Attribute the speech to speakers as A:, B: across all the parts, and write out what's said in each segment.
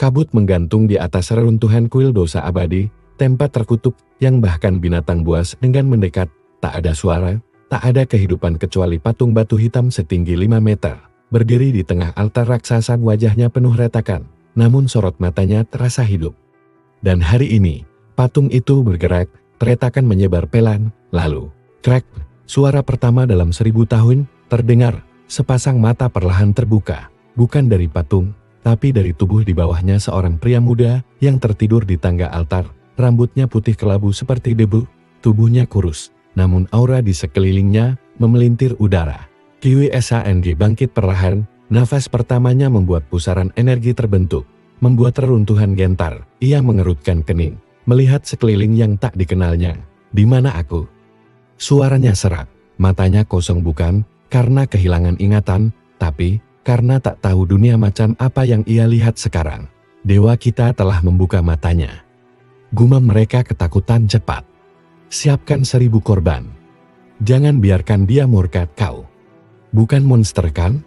A: Kabut menggantung di atas reruntuhan kuil dosa abadi, tempat terkutuk yang bahkan binatang buas dengan mendekat. Tak ada suara, tak ada kehidupan kecuali patung batu hitam setinggi 5 meter. Berdiri di tengah altar raksasa, wajahnya penuh retakan, namun sorot matanya terasa hidup. Dan hari ini, patung itu bergerak, retakan menyebar pelan, lalu, krek, suara pertama dalam 1000 tahun, terdengar. Sepasang mata perlahan terbuka, bukan dari patung, tapi dari tubuh di bawahnya seorang pria muda yang tertidur di tangga altar. Rambutnya putih kelabu seperti debu, tubuhnya kurus, namun aura di sekelilingnya memelintir udara. QSANG bangkit perlahan, nafas pertamanya membuat pusaran energi terbentuk, membuat reruntuhan gentar. Ia mengerutkan kening, melihat sekeliling yang tak dikenalnya. Di mana aku? Suaranya serak, matanya kosong, bukan karena kehilangan ingatan, tapi karena tak tahu dunia macam apa yang ia lihat sekarang. Dewa kita telah membuka matanya. Gumam mereka ketakutan cepat. Siapkan 1000 korban. Jangan biarkan dia murka. Kau bukan monster kan?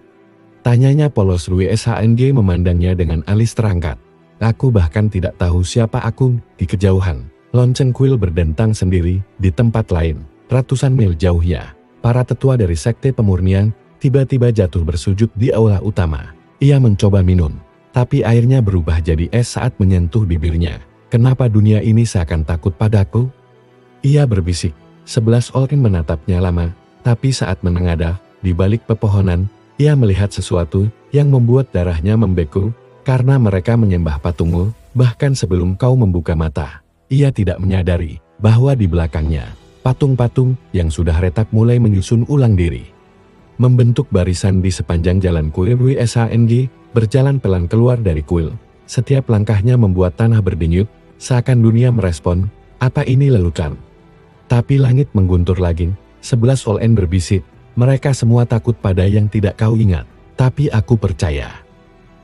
A: Tanyanya polos. WSHNG memandangnya dengan alis terangkat. Aku bahkan tidak tahu siapa aku. Di kejauhan, lonceng kuil berdentang sendiri. Di tempat lain, ratusan mil jauhnya, para tetua dari sekte pemurnian tiba-tiba jatuh bersujud di aula utama. Ia mencoba minum, tapi airnya berubah jadi es saat menyentuh bibirnya. Kenapa dunia ini seakan takut padaku? Ia berbisik. 11 orang menatapnya lama, tapi saat menengadah di balik pepohonan, ia melihat sesuatu yang membuat darahnya membeku. Karena mereka menyembah patungmu, bahkan sebelum kau membuka mata. Ia tidak menyadari bahwa di belakangnya, patung-patung yang sudah retak mulai menyusun ulang diri. Membentuk barisan di sepanjang jalan kuil. WSHNG berjalan pelan keluar dari kuil. Setiap langkahnya membuat tanah berdenyut, seakan dunia merespon. Apa ini lelukan? Tapi langit mengguntur lagi. 11 OLN berbisik. Mereka semua takut pada yang tidak kau ingat. Tapi aku percaya.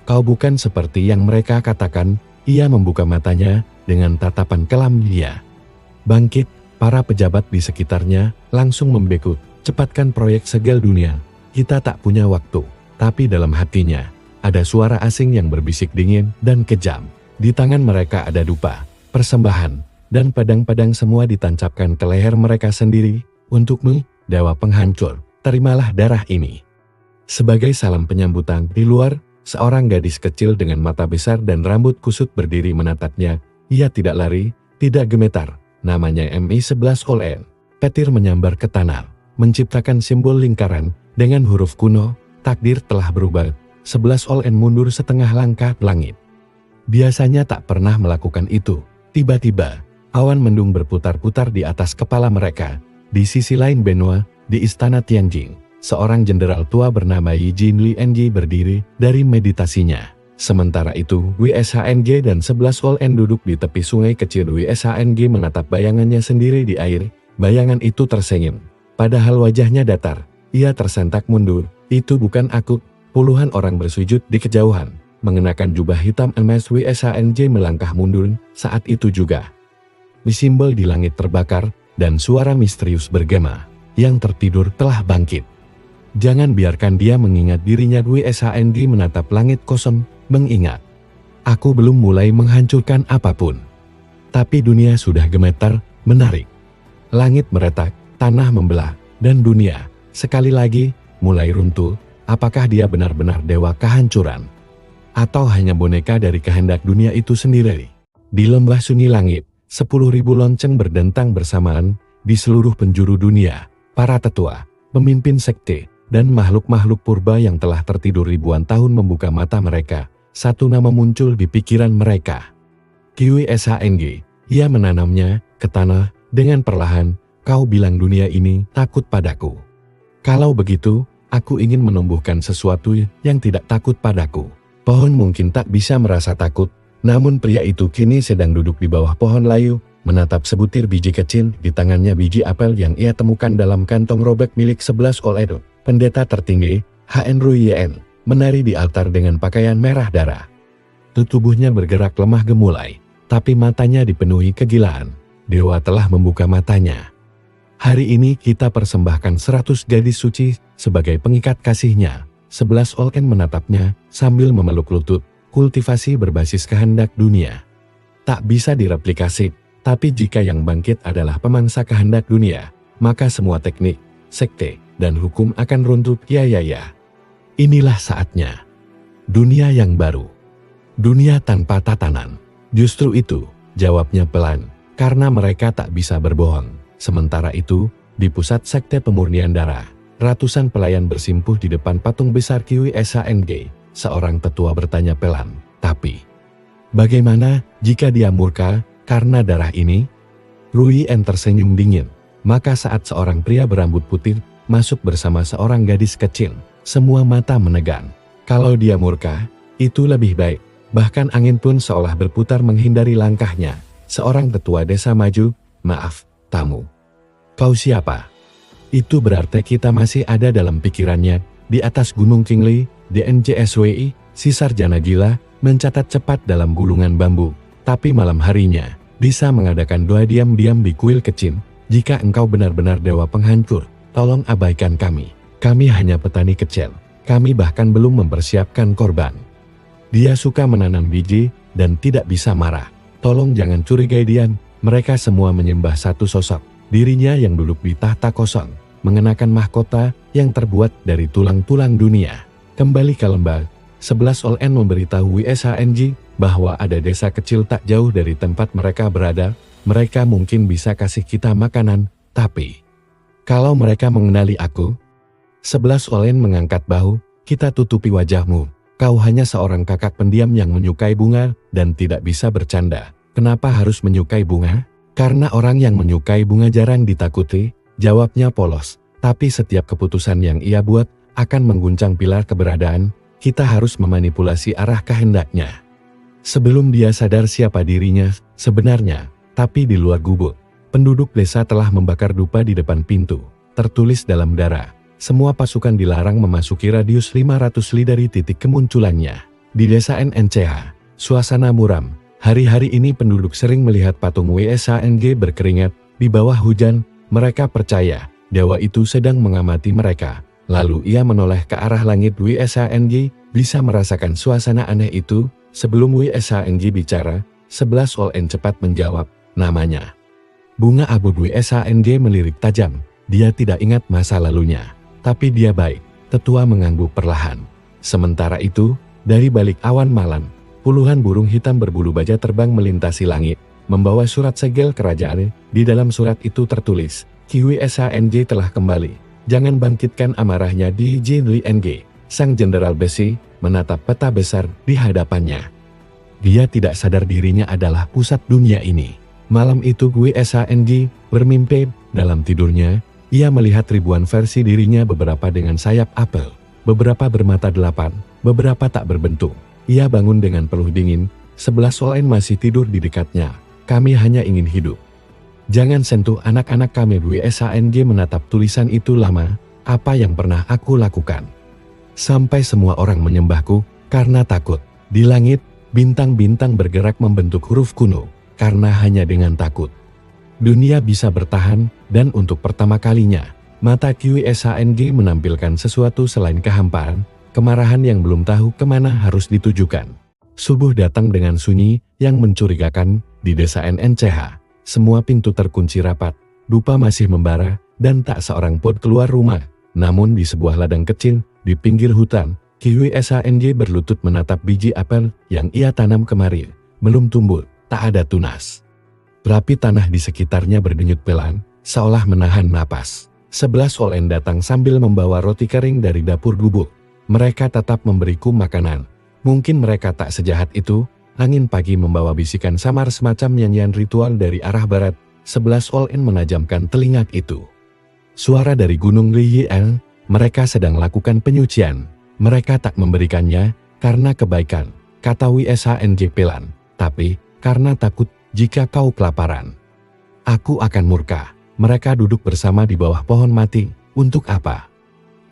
A: Kau bukan seperti yang mereka katakan. Ia membuka matanya dengan tatapan kelam dia. Bangkit. Para pejabat di sekitarnya langsung membeku. Cepatkan proyek segel dunia. Kita tak punya waktu. Tapi dalam hatinya, ada suara asing yang berbisik dingin dan kejam. Di tangan mereka ada dupa, persembahan, dan pedang-pedang semua ditancapkan ke leher mereka sendiri. Untukmu, dewa penghancur, terimalah darah ini. Sebagai salam penyambutan, di luar, seorang gadis kecil dengan mata besar dan rambut kusut berdiri menatapnya. Ia tidak lari, tidak gemetar. Namanya MI11 OLN. Petir menyambar ke tanah, menciptakan simbol lingkaran dengan huruf kuno. Takdir telah berubah. 11 OLN mundur setengah langkah langit. Biasanya tak pernah melakukan itu. Tiba-tiba, awan mendung berputar-putar di atas kepala mereka. Di sisi lain benua, di istana Tianjing, seorang jenderal tua bernama Yi Jinliang berdiri dari meditasinya. Sementara itu, WSHNG dan 11 OLN duduk di tepi sungai kecil. WSHNG menatap bayangannya sendiri di air. Bayangan itu tersenyum. Padahal wajahnya datar. Ia tersentak mundur. Itu bukan aku. Puluhan orang bersujud di kejauhan, mengenakan jubah hitam emas. WSHNG melangkah mundur. Saat itu juga, simbol di langit terbakar, dan suara misterius bergema. Yang tertidur telah bangkit. Jangan biarkan dia mengingat dirinya. WSHNG menatap langit kosong. Mengingat, aku belum mulai menghancurkan apapun. Tapi dunia sudah gemetar, menarik. Langit meretak, tanah membelah, dan dunia, sekali lagi, mulai runtuh. Apakah dia benar-benar dewa kehancuran? Atau hanya boneka dari kehendak dunia itu sendiri? Di lembah sunyi langit, 10.000 lonceng berdentang bersamaan. Di seluruh penjuru dunia, para tetua, pemimpin sekte, dan makhluk-makhluk purba yang telah tertidur ribuan tahun membuka mata mereka. Satu nama muncul di pikiran mereka. QSHNG. Ia menanamnya ke tanah dengan perlahan. Kau bilang dunia ini takut padaku. Kalau begitu, aku ingin menumbuhkan sesuatu yang tidak takut padaku. Pohon mungkin tak bisa merasa takut, namun pria itu kini sedang duduk di bawah pohon layu, menatap sebutir biji kecil. Di tangannya biji apel yang ia temukan dalam kantong robek milik 11 OLN. Pendeta tertinggi, HN Ruyen, menari di altar dengan pakaian merah darah. Tubuhnya bergerak lemah gemulai, tapi matanya dipenuhi kegilaan. Dewa telah membuka matanya. Hari ini kita persembahkan 100 gadis suci sebagai pengikat kasihnya. 11 OLN menatapnya sambil memeluk lutut. kultivasi berbasis kehendak dunia. Tak bisa direplikasi, tapi jika yang bangkit adalah pemangsa kehendak dunia, maka semua teknik, sekte, dan hukum akan runtuh. Ya. Inilah saatnya. Dunia yang baru. Dunia tanpa tatanan. Justru itu, jawabnya pelan, karena mereka tak bisa berbohong. Sementara itu, di pusat sekte pemurnian darah, ratusan pelayan bersimpuh di depan patung besar QISANG. Seorang tetua bertanya pelan, tapi bagaimana jika dia murka karena darah ini? Ruyen tersenyum dingin. Maka saat seorang pria berambut putih masuk bersama seorang gadis kecil, semua mata menegang. Kalau dia murka, itu lebih baik. Bahkan angin pun seolah berputar menghindari langkahnya. Seorang tetua desa maju, "Maaf, tamu. Kau siapa?" Itu berarti kita masih ada dalam pikirannya. Di atas Gunung Kingli, DNJSWI, si sarjana gila, mencatat cepat dalam gulungan bambu. Tapi malam harinya, bisa mengadakan doa diam-diam di kuil kecil. Jika engkau benar-benar dewa penghancur, tolong abaikan kami. Kami hanya petani kecil. Kami bahkan belum mempersiapkan korban. Dia suka menanam biji, dan tidak bisa marah. Tolong jangan curigai dia. Mereka semua menyembah satu sosok. Dirinya yang duduk di tahta kosong, mengenakan mahkota yang terbuat dari tulang-tulang dunia. Kembali ke lembah, 11 OLN memberitahu WSHNG bahwa ada desa kecil tak jauh dari tempat mereka berada. Mereka mungkin bisa kasih kita makanan, tapi kalau mereka mengenali aku? 11 OLN mengangkat bahu, kita tutupi wajahmu. Kau hanya seorang kakak pendiam yang menyukai bunga dan tidak bisa bercanda. Kenapa harus menyukai bunga? Karena orang yang menyukai bunga jarang ditakuti, jawabnya polos. Tapi setiap keputusan yang ia buat akan mengguncang pilar keberadaan. Kita harus memanipulasi arah kehendaknya. Sebelum dia sadar siapa dirinya sebenarnya, tapi di luar gubuk, penduduk desa telah membakar dupa di depan pintu. Tertulis dalam darah, semua pasukan dilarang memasuki radius 500 li dari titik kemunculannya. Di desa NNCH, suasana muram. Hari-hari ini penduduk sering melihat patung WSHNG berkeringat di bawah hujan. Mereka percaya dewa itu sedang mengamati mereka. Lalu ia menoleh ke arah langit. WSHNG bisa merasakan suasana aneh itu. Sebelum WSHNG bicara, 11 OLN cepat menjawab, namanya. Bunga abu. WSHNG melirik tajam. Dia tidak ingat masa lalunya. Tapi dia baik. Tetua mengangguk perlahan. Sementara itu, dari balik awan malam, puluhan burung hitam berbulu baja terbang melintasi langit, membawa surat segel kerajaan. Di dalam surat itu tertulis, QISANG telah kembali. Jangan bangkitkan amarahnya. di JNLNG. Sang jenderal besi menatap peta besar di hadapannya. Dia tidak sadar dirinya adalah pusat dunia ini. Malam itu QISANG bermimpi. Dalam tidurnya, ia melihat ribuan versi dirinya, beberapa dengan sayap apel, beberapa bermata 8, beberapa tak berbentuk. Ia bangun dengan peluh dingin. 11 OLN masih tidur di dekatnya. Kami hanya ingin hidup. Jangan sentuh anak-anak kami. WSHNG menatap tulisan itu. Lama, apa yang pernah aku lakukan? Sampai semua orang menyembahku karena takut. Di langit, bintang-bintang bergerak membentuk huruf kuno, karena hanya dengan takut dunia bisa bertahan. Dan untuk pertama kalinya, mata QISANG menampilkan sesuatu selain kehampaan, kemarahan yang belum tahu kemana harus ditujukan. Subuh datang dengan sunyi yang mencurigakan. Di desa NNCH, semua pintu terkunci rapat, dupa masih membara, dan tak seorang pun keluar rumah. Namun di sebuah ladang kecil, di pinggir hutan, QISANG berlutut menatap biji apel yang ia tanam kemarin. Belum tumbuh, tak ada tunas. Rapi tanah di sekitarnya berdenyut pelan, seolah menahan napas. 11 OLN datang sambil membawa roti kering dari dapur gubuk. Mereka tetap memberiku makanan. Mungkin mereka tak sejahat itu. Angin pagi membawa bisikan samar semacam nyanyian ritual dari arah barat. 11 OLN menajamkan telinga itu. Suara dari Gunung Liyian, mereka sedang lakukan penyucian. Mereka tak memberikannya karena kebaikan, kata WSHNG pelan, tapi karena takut jika kau kelaparan. Aku akan murka. Mereka duduk bersama di bawah pohon mati. Untuk apa?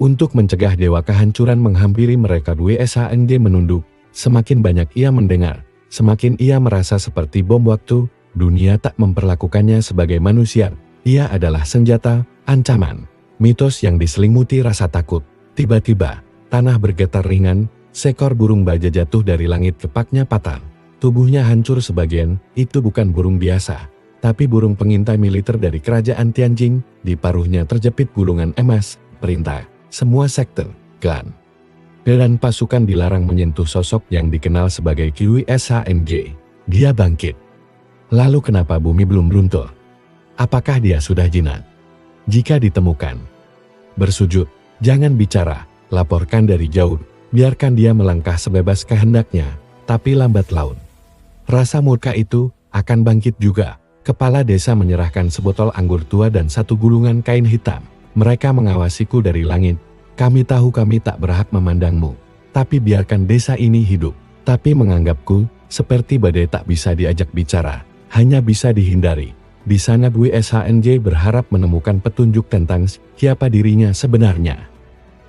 A: Untuk mencegah dewa kehancuran menghampiri mereka. WSHNG menunduk. Semakin banyak ia mendengar, semakin ia merasa seperti bom waktu. Dunia tak memperlakukannya sebagai manusia. Ia adalah senjata, ancaman, mitos yang diselimuti rasa takut. Tiba-tiba, tanah bergetar ringan. Seekor burung baja jatuh dari langit, kepaknya patah. Tubuhnya hancur sebagian. Itu bukan burung biasa, tapi burung pengintai militer dari kerajaan Tianjin. Di paruhnya terjepit gulungan emas. Perintah, semua sekte, klan, dan pasukan dilarang menyentuh sosok yang dikenal sebagai QSHNG. Dia bangkit. Lalu kenapa bumi belum runtuh? Apakah dia sudah jinak? Jika ditemukan, bersujud, jangan bicara, laporkan dari jauh, biarkan dia melangkah sebebas kehendaknya, tapi lambat laun rasa murka itu akan bangkit juga. Kepala desa menyerahkan sebotol anggur tua dan satu gulungan kain hitam. Mereka mengawasiku dari langit. Kami tahu kami tak berhak memandangmu, tapi biarkan desa ini hidup. Tapi menganggapku seperti badai tak bisa diajak bicara, hanya bisa dihindari. Di sana WSHNJ berharap menemukan petunjuk tentang siapa dirinya sebenarnya.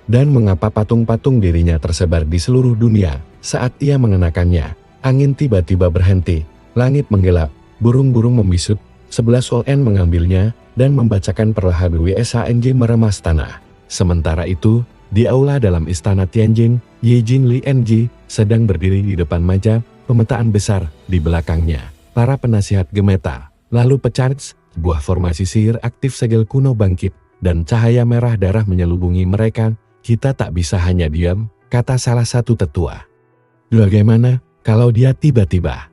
A: Dan mengapa patung-patung dirinya tersebar di seluruh dunia. Saat ia mengenakannya, angin tiba-tiba berhenti, langit menggelap, burung-burung membisut. 11 ON mengambilnya dan membacakan perlahan WSHNJ meremas tanah. Sementara itu, di aula dalam istana Tianjin, Ye Jin Li NG sedang berdiri di depan meja pemetaan besar. Di belakangnya, para penasihat gemetar. Lalu pecah, sebuah formasi sihir aktif segel kuno bangkit, dan cahaya merah darah menyelubungi mereka. Kita tak bisa hanya diam, kata salah satu tetua. Bagaimana kalau dia tiba-tiba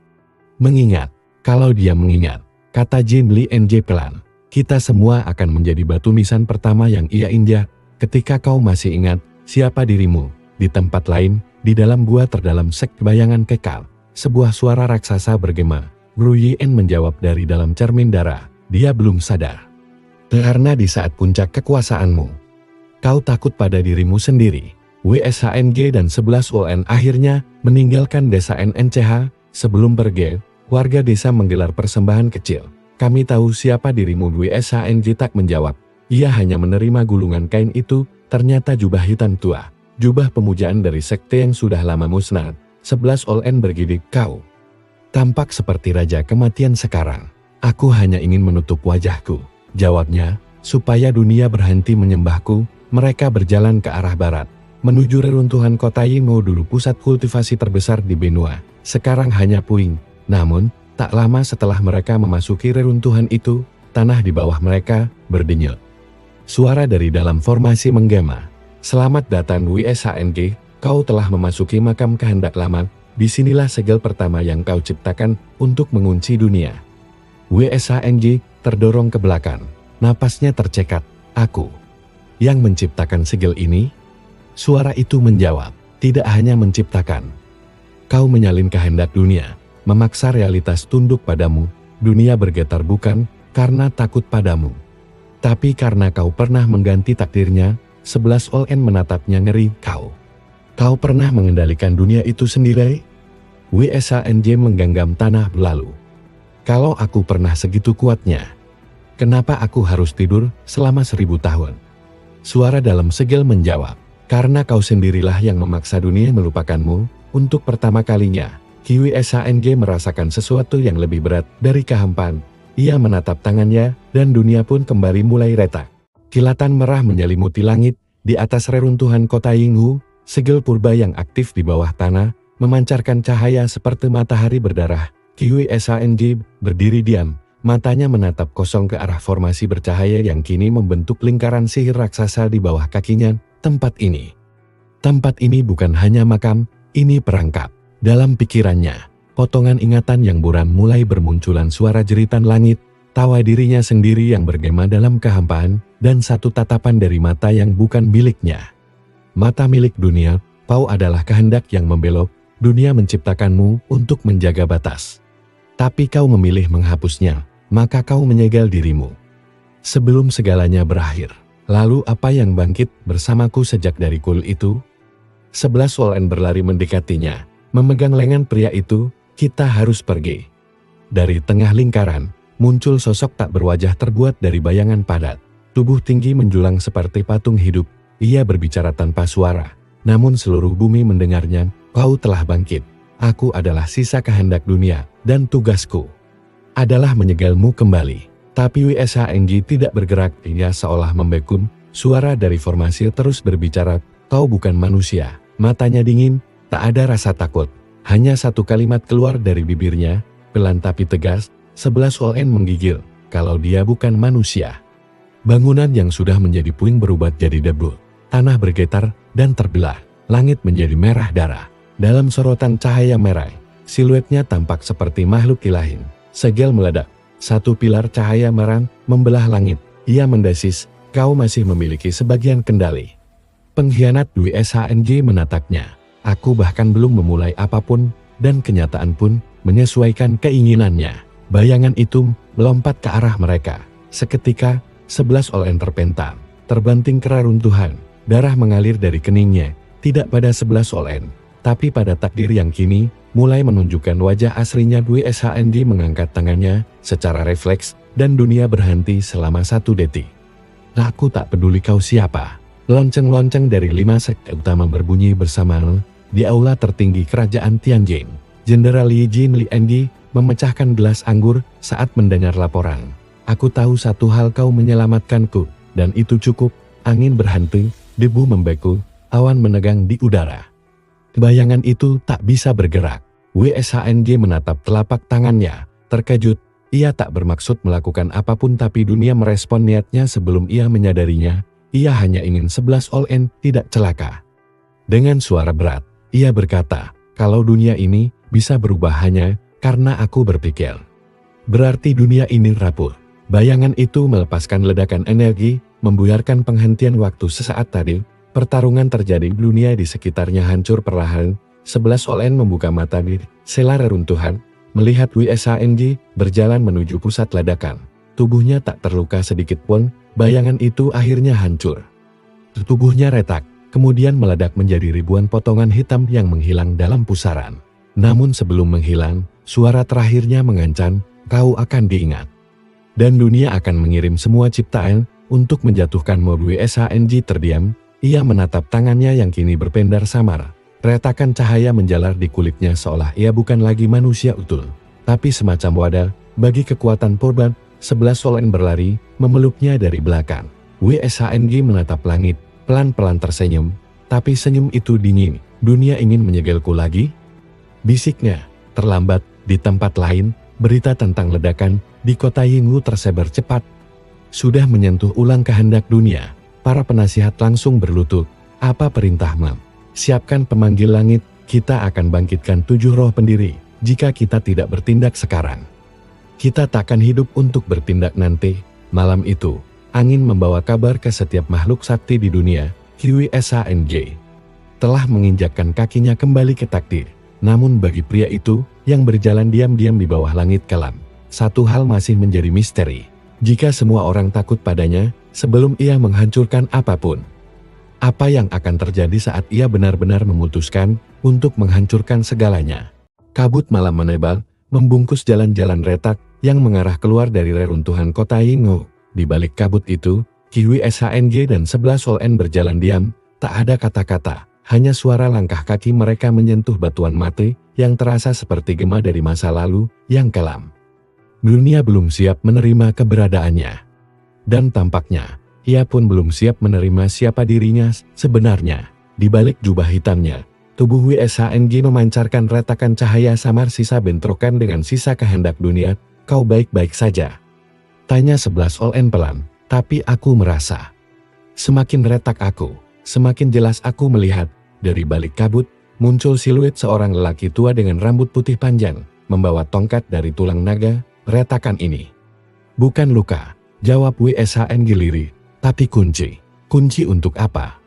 A: mengingat? Kalau dia mengingat, kata Jin Li NG pelan, kita semua akan menjadi batu nisan pertama yang ia injak. Ketika kau masih ingat siapa dirimu, di tempat lain, di dalam gua terdalam sek bayangan kekal, sebuah suara raksasa bergema. Gru Yin menjawab dari dalam cermin darah, dia belum sadar. Karena di saat puncak kekuasaanmu, kau takut pada dirimu sendiri. WSHNG dan 11 ON akhirnya meninggalkan desa NNCH. Sebelum pergi, warga desa menggelar persembahan kecil. Kami tahu siapa dirimu. WSHNG tak menjawab. Ia hanya menerima gulungan kain itu. Ternyata jubah hitam tua, jubah pemujaan dari sekte yang sudah lama musnah. 11 ON bergidik, kau tampak seperti raja kematian sekarang. Aku hanya ingin menutup wajahku, jawabnya, supaya dunia berhenti menyembahku. Mereka berjalan ke arah barat, menuju reruntuhan kota Yingmo, dulu pusat kultivasi terbesar di benua. Sekarang hanya puing. Namun, tak lama setelah mereka memasuki reruntuhan itu, tanah di bawah mereka berdenyut. Suara dari dalam formasi menggema. Selamat datang WSHNG, kau telah memasuki makam kehendak lama. Disinilah segel pertama yang kau ciptakan untuk mengunci dunia. WSHNG terdorong ke belakang. Napasnya tercekat. Aku yang menciptakan segel ini? Suara itu menjawab, tidak hanya menciptakan. Kau menyalin kehendak dunia, memaksa realitas tunduk padamu. Dunia bergetar bukan karena takut padamu, tapi karena kau pernah mengganti takdirnya. 11 ON menatapnya ngeri. Kau pernah mengendalikan dunia itu sendiri? WSHNJ menggenggam tanah berlalu. Kalau aku pernah segitu kuatnya, kenapa aku harus tidur selama 1000 tahun? Suara dalam segel menjawab, karena kau sendirilah yang memaksa dunia melupakanmu. Untuk pertama kalinya, WSHNJ merasakan sesuatu yang lebih berat dari kehampaan. Ia menatap tangannya, dan dunia pun kembali mulai retak. Kilatan merah menyelimuti langit. Di atas reruntuhan kota Yinghu, segel purba yang aktif di bawah tanah, memancarkan cahaya seperti matahari berdarah. WSHNJ berdiri diam, matanya menatap kosong ke arah formasi bercahaya yang kini membentuk lingkaran sihir raksasa di bawah kakinya. Tempat ini bukan hanya makam, ini perangkap. Dalam pikirannya, potongan ingatan yang buram mulai bermunculan, suara jeritan langit, tawa dirinya sendiri yang bergema dalam kehampaan, dan satu tatapan dari mata yang bukan miliknya. Mata milik dunia. Kau adalah kehendak yang membelok. Dunia menciptakanmu untuk menjaga batas, tapi kau memilih menghapusnya, maka kau menyegel dirimu. Sebelum segalanya berakhir, lalu apa yang bangkit bersamaku sejak dari kul itu? 11 ON berlari mendekatinya, memegang lengan pria itu. Kita harus pergi. Dari tengah lingkaran, muncul sosok tak berwajah terbuat dari bayangan padat. Tubuh tinggi menjulang seperti patung hidup. Ia berbicara tanpa suara, namun seluruh bumi mendengarnya. Kau telah bangkit. Aku adalah sisa kehendak dunia, dan tugasku adalah menyegelmu kembali. Tapi WSHNJ tidak bergerak. Ia seolah membekun. Suara dari formasi terus berbicara. Kau bukan manusia. Matanya dingin, Tak ada rasa takut, hanya satu kalimat keluar dari bibirnya, pelan tapi tegas, 11 ON menggigil, kalau dia bukan manusia. Bangunan yang sudah menjadi puing berubah jadi debu, tanah bergetar dan terbelah, langit menjadi merah darah. Dalam sorotan cahaya merah, siluetnya tampak seperti makhluk ilahi. Segel meledak, satu pilar cahaya merah membelah langit. Ia mendesis, kau masih memiliki sebagian kendali. Pengkhianat Dwi SHNG menatapnya. Aku bahkan belum memulai apapun, dan kenyataan pun menyesuaikan keinginannya. Bayangan itu melompat ke arah mereka. Seketika, 11 ON terpental, terbanting ke reruntuhan. Darah mengalir dari keningnya, tidak pada 11 ON, tapi pada takdir yang kini mulai menunjukkan wajah aslinya. Dwi SHNG mengangkat tangannya secara refleks, dan dunia berhenti selama 1 detik. Aku tak peduli kau siapa. Lonceng-lonceng dari 5 sekte utama berbunyi bersamaan di aula tertinggi kerajaan Tianjin. Jenderal Yi Jin Liangji memecahkan gelas anggur saat mendengar laporan. Aku tahu satu hal, kau menyelamatkanku, dan itu cukup. Angin berhenti, debu membeku, awan menegang di udara. Bayangan itu tak bisa bergerak. WSHNG menatap telapak tangannya, terkejut. Ia tak bermaksud melakukan apapun, tapi dunia merespon niatnya sebelum ia menyadarinya. Ia hanya ingin 11 ON tidak celaka. Dengan suara berat, ia berkata, kalau dunia ini bisa berubah hanya karena aku berpikir, berarti dunia ini rapuh. Bayangan itu melepaskan ledakan energi, membuyarkan penghentian waktu sesaat tadi. Pertarungan terjadi, dunia di sekitarnya hancur perlahan. 11 ON membuka mata di sela reruntuhan, melihat WSHNG berjalan menuju pusat ledakan. Tubuhnya tak terluka sedikit pun, bayangan itu akhirnya hancur. Tubuhnya retak, kemudian meledak menjadi ribuan potongan hitam yang menghilang dalam pusaran. Namun sebelum menghilang, suara terakhirnya mengancam, kau akan diingat. Dan dunia akan mengirim semua ciptaan untuk menjatuhkan WSHNG. Terdiam, ia menatap tangannya yang kini berpendar samar. Retakan cahaya menjalar di kulitnya seolah ia bukan lagi manusia utuh, tapi semacam wadah bagi kekuatan purba. 11 ON berlari, memeluknya dari belakang. WSHNG menatap langit, pelan-pelan tersenyum, tapi senyum itu dingin. Dunia ingin menyegelku lagi? Bisiknya. Terlambat, di tempat lain, berita tentang ledakan di kota Yinglu tersebar cepat. Sudah menyentuh ulang kehendak dunia. Para penasihat langsung berlutut. Apa perintah Mam? Siapkan pemanggil langit, kita akan bangkitkan 7 roh pendiri. Jika kita tidak bertindak sekarang, kita takkan hidup untuk bertindak nanti. Malam itu, angin membawa kabar ke setiap makhluk sakti di dunia. WSHNG telah menginjakkan kakinya kembali ke takdir. Namun bagi pria itu, yang berjalan diam-diam di bawah langit kelam, satu hal masih menjadi misteri. Jika semua orang takut padanya, sebelum ia menghancurkan apapun, apa yang akan terjadi saat ia benar-benar memutuskan untuk menghancurkan segalanya? Kabut malam menebal, membungkus jalan-jalan retak yang mengarah keluar dari reruntuhan kota Yinglu. Di balik kabut itu, WSHNG dan 11 ON berjalan diam, tak ada kata-kata, hanya suara langkah kaki mereka menyentuh batuan mati yang terasa seperti gema dari masa lalu yang kelam. Dunia belum siap menerima keberadaannya. Dan tampaknya, ia pun belum siap menerima siapa dirinya sebenarnya. Di balik jubah hitamnya, tubuh WSHNG memancarkan retakan cahaya samar, sisa bentrokan dengan sisa kehendak dunia. Kau baik-baik saja? Tanya 11 ON pelan, tapi aku merasa. Semakin retak aku, semakin jelas aku melihat. Dari balik kabut, muncul siluet seorang lelaki tua dengan rambut putih panjang, membawa tongkat dari tulang naga. Retakan ini bukan luka, jawab WSHNG lirih, tapi kunci. Kunci untuk apa?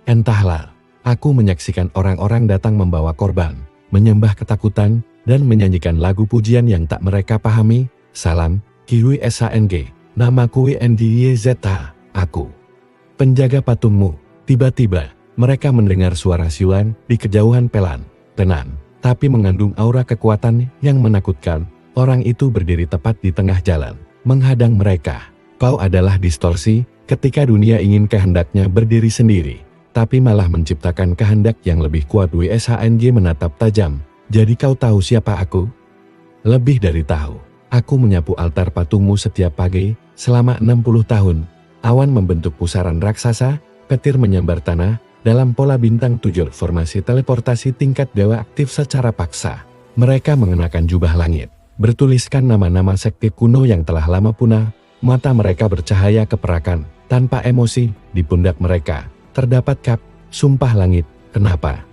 A: Entahlah. Aku menyaksikan orang-orang datang membawa korban, menyembah ketakutan, dan menyanyikan lagu pujian yang tak mereka pahami. Salam, WSHNG, namaku WNDYZ, aku penjaga patungmu. Tiba-tiba, mereka mendengar suara siulan di kejauhan, pelan, tenang, tapi mengandung aura kekuatan yang menakutkan. Orang itu berdiri tepat di tengah jalan, menghadang mereka. Kau adalah distorsi, ketika dunia ingin kehendaknya berdiri sendiri, tapi malah menciptakan kehendak yang lebih kuat. WSHNG menatap tajam. Jadi kau tahu siapa aku? Lebih dari tahu. Aku menyapu altar patungmu setiap pagi, selama 60 tahun. Awan membentuk pusaran raksasa, petir menyambar tanah, dalam pola bintang 7 formasi teleportasi tingkat dewa aktif secara paksa. Mereka mengenakan jubah langit, bertuliskan nama-nama sekte kuno yang telah lama punah, mata mereka bercahaya keperakan, tanpa emosi. Di pundak mereka terdapat kap, sumpah langit. Kenapa?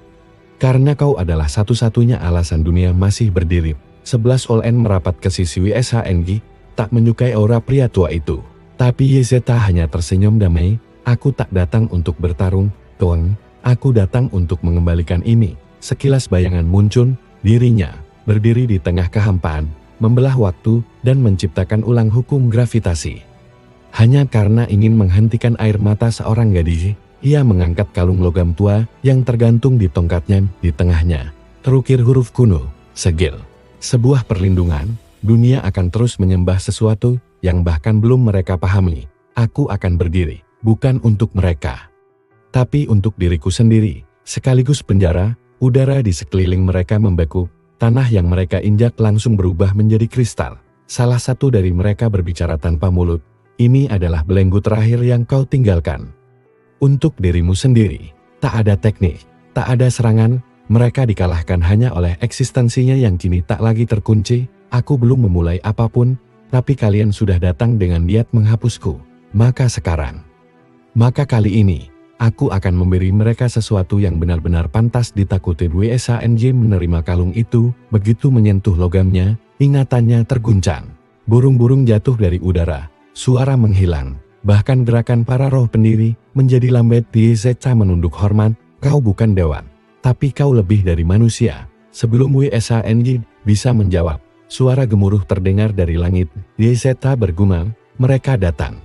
A: Karena kau adalah satu-satunya alasan dunia masih berdiri. 11 All-In merapat ke sisi WSHNG, tak menyukai aura pria tua itu. Tapi YZ hanya tersenyum damai. Aku tak datang untuk bertarung, Tuan. Aku datang untuk mengembalikan ini. Sekilas bayangan muncul, dirinya berdiri di tengah kehampaan, membelah waktu dan menciptakan ulang hukum gravitasi. Hanya karena ingin menghentikan air mata seorang gadis, ia mengangkat kalung logam tua yang tergantung di tongkatnya. Di tengahnya terukir huruf kuno, Segel. Sebuah perlindungan. Dunia akan terus menyembah sesuatu yang bahkan belum mereka pahami. Aku akan berdiri, bukan untuk mereka, tapi untuk diriku sendiri. Sekaligus penjara, udara di sekeliling mereka membeku. Tanah yang mereka injak langsung berubah menjadi kristal. Salah satu dari mereka berbicara tanpa mulut. Ini adalah belenggu terakhir yang kau tinggalkan. Untuk dirimu sendiri. Tak ada teknik, tak ada serangan. Mereka dikalahkan hanya oleh eksistensinya yang kini tak lagi terkunci. Aku belum memulai apapun, tapi kalian sudah datang dengan niat menghapusku. Maka sekarang, maka kali ini, aku akan memberi mereka sesuatu yang benar-benar pantas ditakuti. WSHNJ menerima kalung itu, begitu menyentuh logamnya, ingatannya terguncang. Burung-burung jatuh dari udara, suara menghilang, bahkan gerakan para roh pendiri menjadi lambat. YZ menunduk hormat, kau bukan dewan, tapi kau lebih dari manusia. Sebelum WSHNJ bisa menjawab, suara gemuruh terdengar dari langit. YZ bergumam, mereka datang.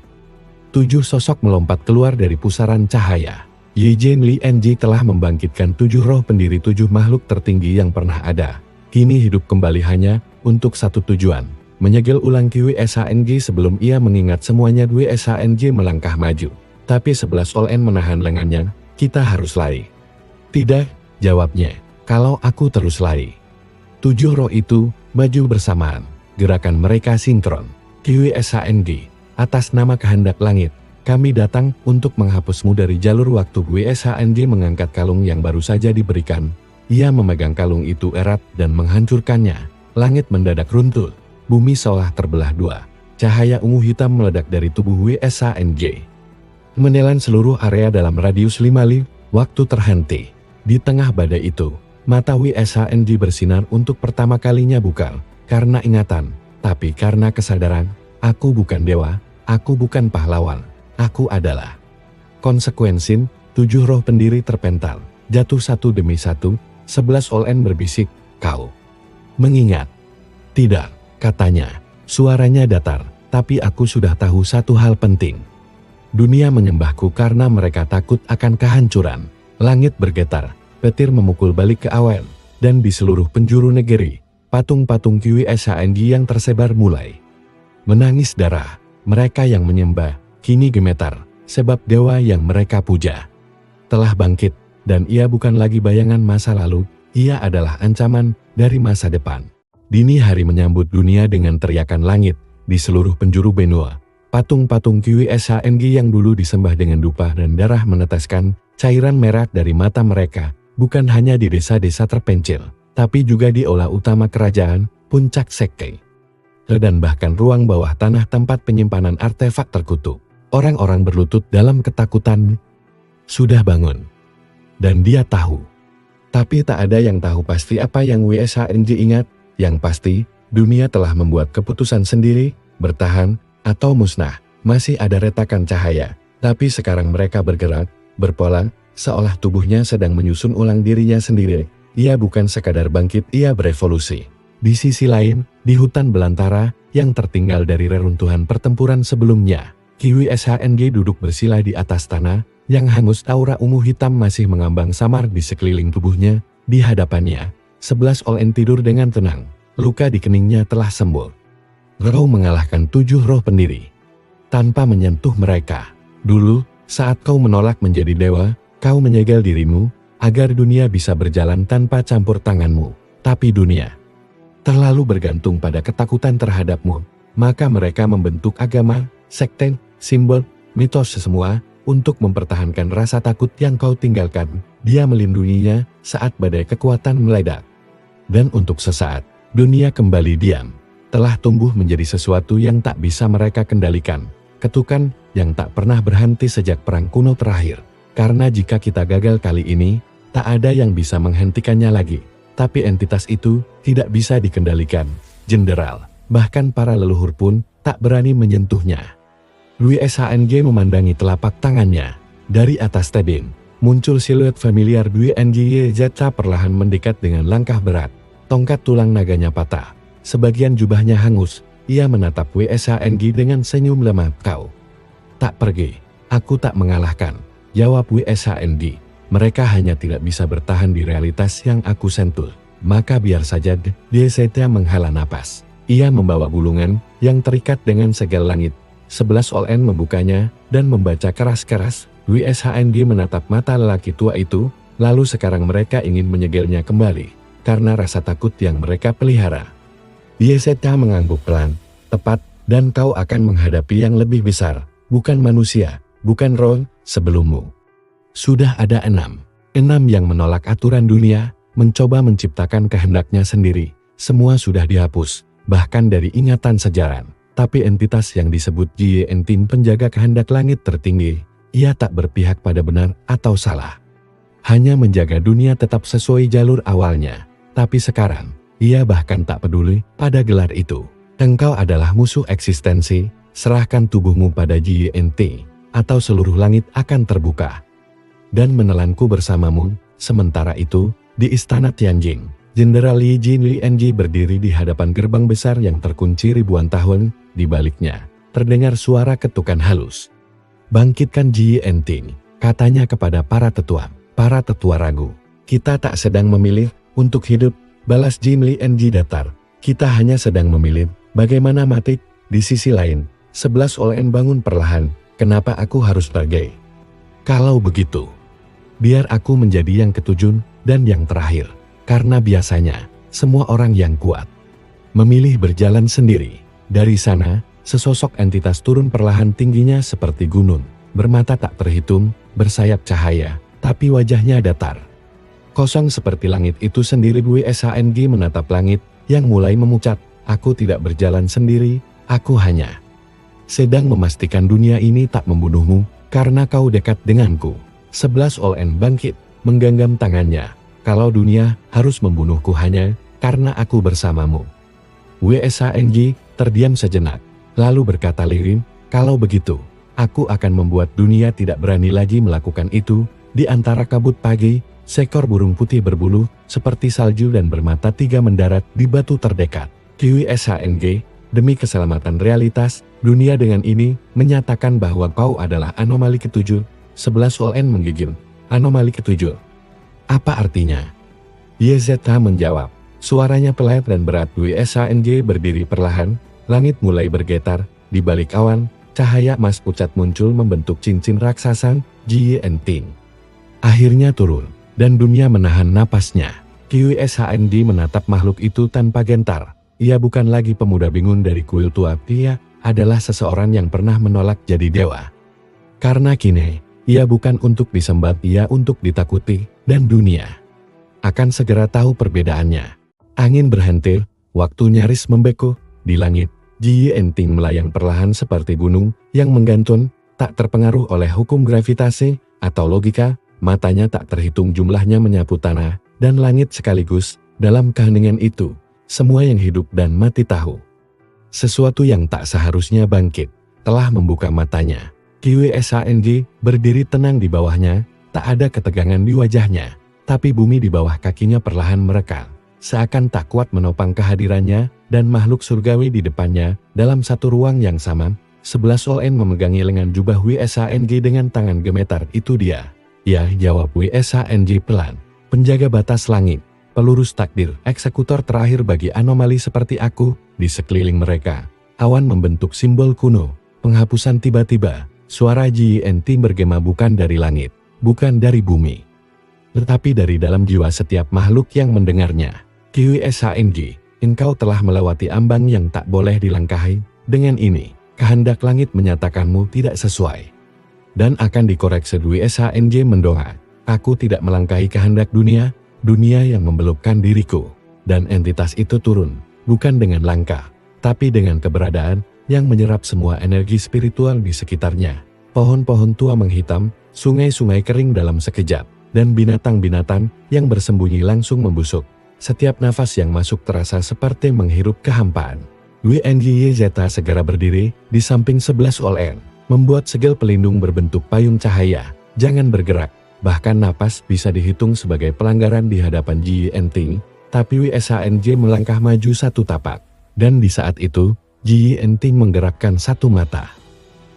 A: 7 sosok melompat keluar dari pusaran cahaya. Yijin Li NG telah membangkitkan 7 roh pendiri 7 makhluk tertinggi yang pernah ada. Kini hidup kembali hanya untuk satu tujuan, menyegel ulang WSHNG. Sebelum ia mengingat semuanya, WSHNG melangkah maju. Tapi 11 All-In menahan lengannya. Kita harus lari. Tidak, jawabnya. Kalau aku terus lari. 7 roh itu maju bersamaan. Gerakan mereka sinkron. WSHNG. Atas nama kehendak langit, kami datang untuk menghapusmu dari jalur waktu. WSHNG mengangkat kalung yang baru saja diberikan. Ia memegang kalung itu erat dan menghancurkannya. Langit mendadak runtuh. Bumi seolah terbelah dua. Cahaya ungu hitam meledak dari tubuh WSHNG, menelan seluruh area dalam radius 5 li. Waktu terhenti. Di tengah badai itu, mata WSHNG bersinar untuk pertama kalinya, bukan karena ingatan, tapi karena kesadaran. Aku bukan dewa. Aku bukan pahlawan, aku adalah konsekuensi. 7 roh pendiri terpental, jatuh satu demi satu. 11 All-In berbisik, kau mengingat? Tidak, katanya. Suaranya datar, tapi aku sudah tahu satu hal penting. Dunia menyembahku karena mereka takut akan kehancuran. Langit bergetar, petir memukul balik ke awan, dan di seluruh penjuru negeri, patung-patung WSHNG yang tersebar mulai menangis darah. Mereka yang menyembah, kini gemetar, sebab dewa yang mereka puja telah bangkit, dan ia bukan lagi bayangan masa lalu, ia adalah ancaman dari masa depan. Dini hari menyambut dunia dengan teriakan langit. Di seluruh penjuru benua, patung-patung WSHNG yang dulu disembah dengan dupa dan darah meneteskan cairan merah dari mata mereka, bukan hanya di desa-desa terpencil, tapi juga di aula utama kerajaan, puncak sekte, dan bahkan ruang bawah tanah tempat penyimpanan artefak terkutuk. Orang-orang berlutut dalam ketakutan. Sudah bangun. Dan dia tahu. Tapi tak ada yang tahu pasti apa yang WSHNG ingat. Yang pasti, dunia telah membuat keputusan sendiri, bertahan, atau musnah. Masih ada retakan cahaya. Tapi sekarang mereka bergerak, berpola, seolah tubuhnya sedang menyusun ulang dirinya sendiri. Ia bukan sekadar bangkit, ia berevolusi. Di sisi lain, di hutan belantara yang tertinggal dari reruntuhan pertempuran sebelumnya, WSHNG duduk bersila di atas tanah yang hangus. Aura ungu hitam masih mengambang samar di sekeliling tubuhnya. Di hadapannya, 11 All-In tidur dengan tenang. Luka di keningnya telah sembuh. Kau mengalahkan 7 roh pendiri tanpa menyentuh mereka. Dulu, saat kau menolak menjadi dewa, kau menyegel dirimu agar dunia bisa berjalan tanpa campur tanganmu. Tapi dunia terlalu bergantung pada ketakutan terhadapmu. Maka mereka membentuk agama, sekte, simbol, mitos semua untuk mempertahankan rasa takut yang kau tinggalkan. Dia melindunginya saat badai kekuatan meledak. Dan untuk sesaat, dunia kembali diam. Telah tumbuh menjadi sesuatu yang tak bisa mereka kendalikan. Ketukan yang tak pernah berhenti sejak perang kuno terakhir. Karena jika kita gagal kali ini, tak ada yang bisa menghentikannya lagi. Tapi entitas itu tidak bisa dikendalikan. Jenderal, bahkan para leluhur pun tak berani menyentuhnya. WSHNG memandangi telapak tangannya. Dari atas tebing, muncul siluet familiar WNGY Zeta perlahan mendekat dengan langkah berat. Tongkat tulang naganya patah. Sebagian jubahnya hangus. Ia menatap WSHNG dengan senyum lemah. Kau tak pergi. Aku tak mengalahkan. Jawab WSHNG. Mereka hanya tidak bisa bertahan di realitas yang aku sentuh. Maka biar saja. Zeta menghela napas. Ia membawa gulungan yang terikat dengan segel langit. 11 Oln membukanya dan membaca keras-keras. WSHNG menatap mata lelaki tua itu, lalu sekarang mereka ingin menyegelnya kembali, karena rasa takut yang mereka pelihara. Zeta mengangguk pelan, tepat, dan kau akan menghadapi yang lebih besar, bukan manusia, bukan roh, sebelummu. Sudah ada enam yang menolak aturan dunia, mencoba menciptakan kehendaknya sendiri, semua sudah dihapus, bahkan dari ingatan sejarah. Tapi entitas yang disebut Jientin penjaga kehendak langit tertinggi, ia tak berpihak pada benar atau salah. Hanya menjaga dunia tetap sesuai jalur awalnya. Tapi sekarang, ia bahkan tak peduli pada gelar itu. Engkau adalah musuh eksistensi, serahkan tubuhmu pada Jientin, atau seluruh langit akan terbuka. Dan menelanku bersamamu. Sementara itu, di istana Tianjing, Jenderal Li Jinlianji berdiri di hadapan gerbang besar yang terkunci ribuan tahun. Di baliknya, terdengar suara ketukan halus. Bangkitkan Jientin, katanya kepada para tetua. Para tetua ragu. Kita tak sedang memilih untuk hidup, balas Jinlianji datar. Kita hanya sedang memilih bagaimana mati. Di sisi lain, 11 Oln bangun perlahan. Kenapa aku harus pergi? Kalau begitu, biar aku menjadi yang ketujuh dan yang terakhir. Karena biasanya, semua orang yang kuat memilih berjalan sendiri. Dari sana, sesosok entitas turun perlahan tingginya seperti gunung, bermata tak terhitung, bersayap cahaya, tapi wajahnya datar. Kosong seperti langit itu sendiri. WSHNG menatap langit, yang mulai memucat. Aku tidak berjalan sendiri, aku hanya sedang memastikan dunia ini tak membunuhmu, karena kau dekat denganku. 11 Oln bangkit, menggenggam tangannya. Kalau dunia harus membunuhku hanya karena aku bersamamu. WSHNG terdiam sejenak, lalu berkata lirih, kalau begitu, aku akan membuat dunia tidak berani lagi melakukan itu. Di antara kabut pagi, seekor burung putih berbulu, seperti salju dan bermata tiga mendarat di batu terdekat. WSHNG, demi keselamatan realitas, dunia dengan ini menyatakan bahwa kau adalah anomali ketujuh. 11 Oln menggigil. Anomali ketujuh. Apa artinya? Zeta menjawab. Suaranya pelat dan berat. WSHNG berdiri perlahan, langit mulai bergetar, di balik awan, cahaya emas pucat muncul membentuk cincin raksasa, Jientin. Akhirnya turun, dan dunia menahan napasnya. WSHNG menatap makhluk itu tanpa gentar. Ia bukan lagi pemuda bingung dari kuil tua, ia adalah seseorang yang pernah menolak jadi dewa. Karena kini, ia bukan untuk disembah, ia untuk ditakuti, dan dunia akan segera tahu perbedaannya. Angin berhenti, waktu nyaris membeku. Di langit, Jientin melayang perlahan seperti gunung yang menggantung, tak terpengaruh oleh hukum gravitasi atau logika. Matanya tak terhitung jumlahnya menyapu tanah dan langit sekaligus. Dalam keheningan itu, semua yang hidup dan mati tahu. Sesuatu yang tak seharusnya bangkit, telah membuka matanya. WSHNG berdiri tenang di bawahnya, tak ada ketegangan di wajahnya. Tapi bumi di bawah kakinya perlahan merekah. Seakan tak kuat menopang kehadirannya, dan makhluk surgawi di depannya, dalam satu ruang yang sama. 11 Oln memegangi lengan jubah WSHNG dengan tangan gemetar. Itu dia. Ya, jawab WSHNG pelan. Penjaga batas langit, pelurus takdir, eksekutor terakhir bagi anomali seperti aku. Di sekeliling mereka, awan membentuk simbol kuno. Penghapusan tiba-tiba, suara Jientin bergema bukan dari langit, bukan dari bumi, tetapi dari dalam jiwa setiap makhluk yang mendengarnya. WSHNG, engkau telah melewati ambang yang tak boleh dilangkahi. Dengan ini, kehendak langit menyatakanmu tidak sesuai dan akan dikoreksi. WSHNJ mendoa, aku tidak melangkahi kehendak dunia, dunia yang membelokkan diriku. Dan entitas itu turun, bukan dengan langkah, tapi dengan keberadaan yang menyerap semua energi spiritual di sekitarnya. Pohon-pohon tua menghitam, sungai-sungai kering dalam sekejap, dan binatang-binatang yang bersembunyi langsung membusuk. Setiap nafas yang masuk terasa seperti menghirup kehampaan. WNJYZ segera berdiri di samping 11 OLN, membuat segel pelindung berbentuk payung cahaya. Jangan bergerak, bahkan napas bisa dihitung sebagai pelanggaran di hadapan JYNT. Tapi WSHNJ melangkah maju satu tapak, dan di saat itu, JYNT menggerakkan satu mata.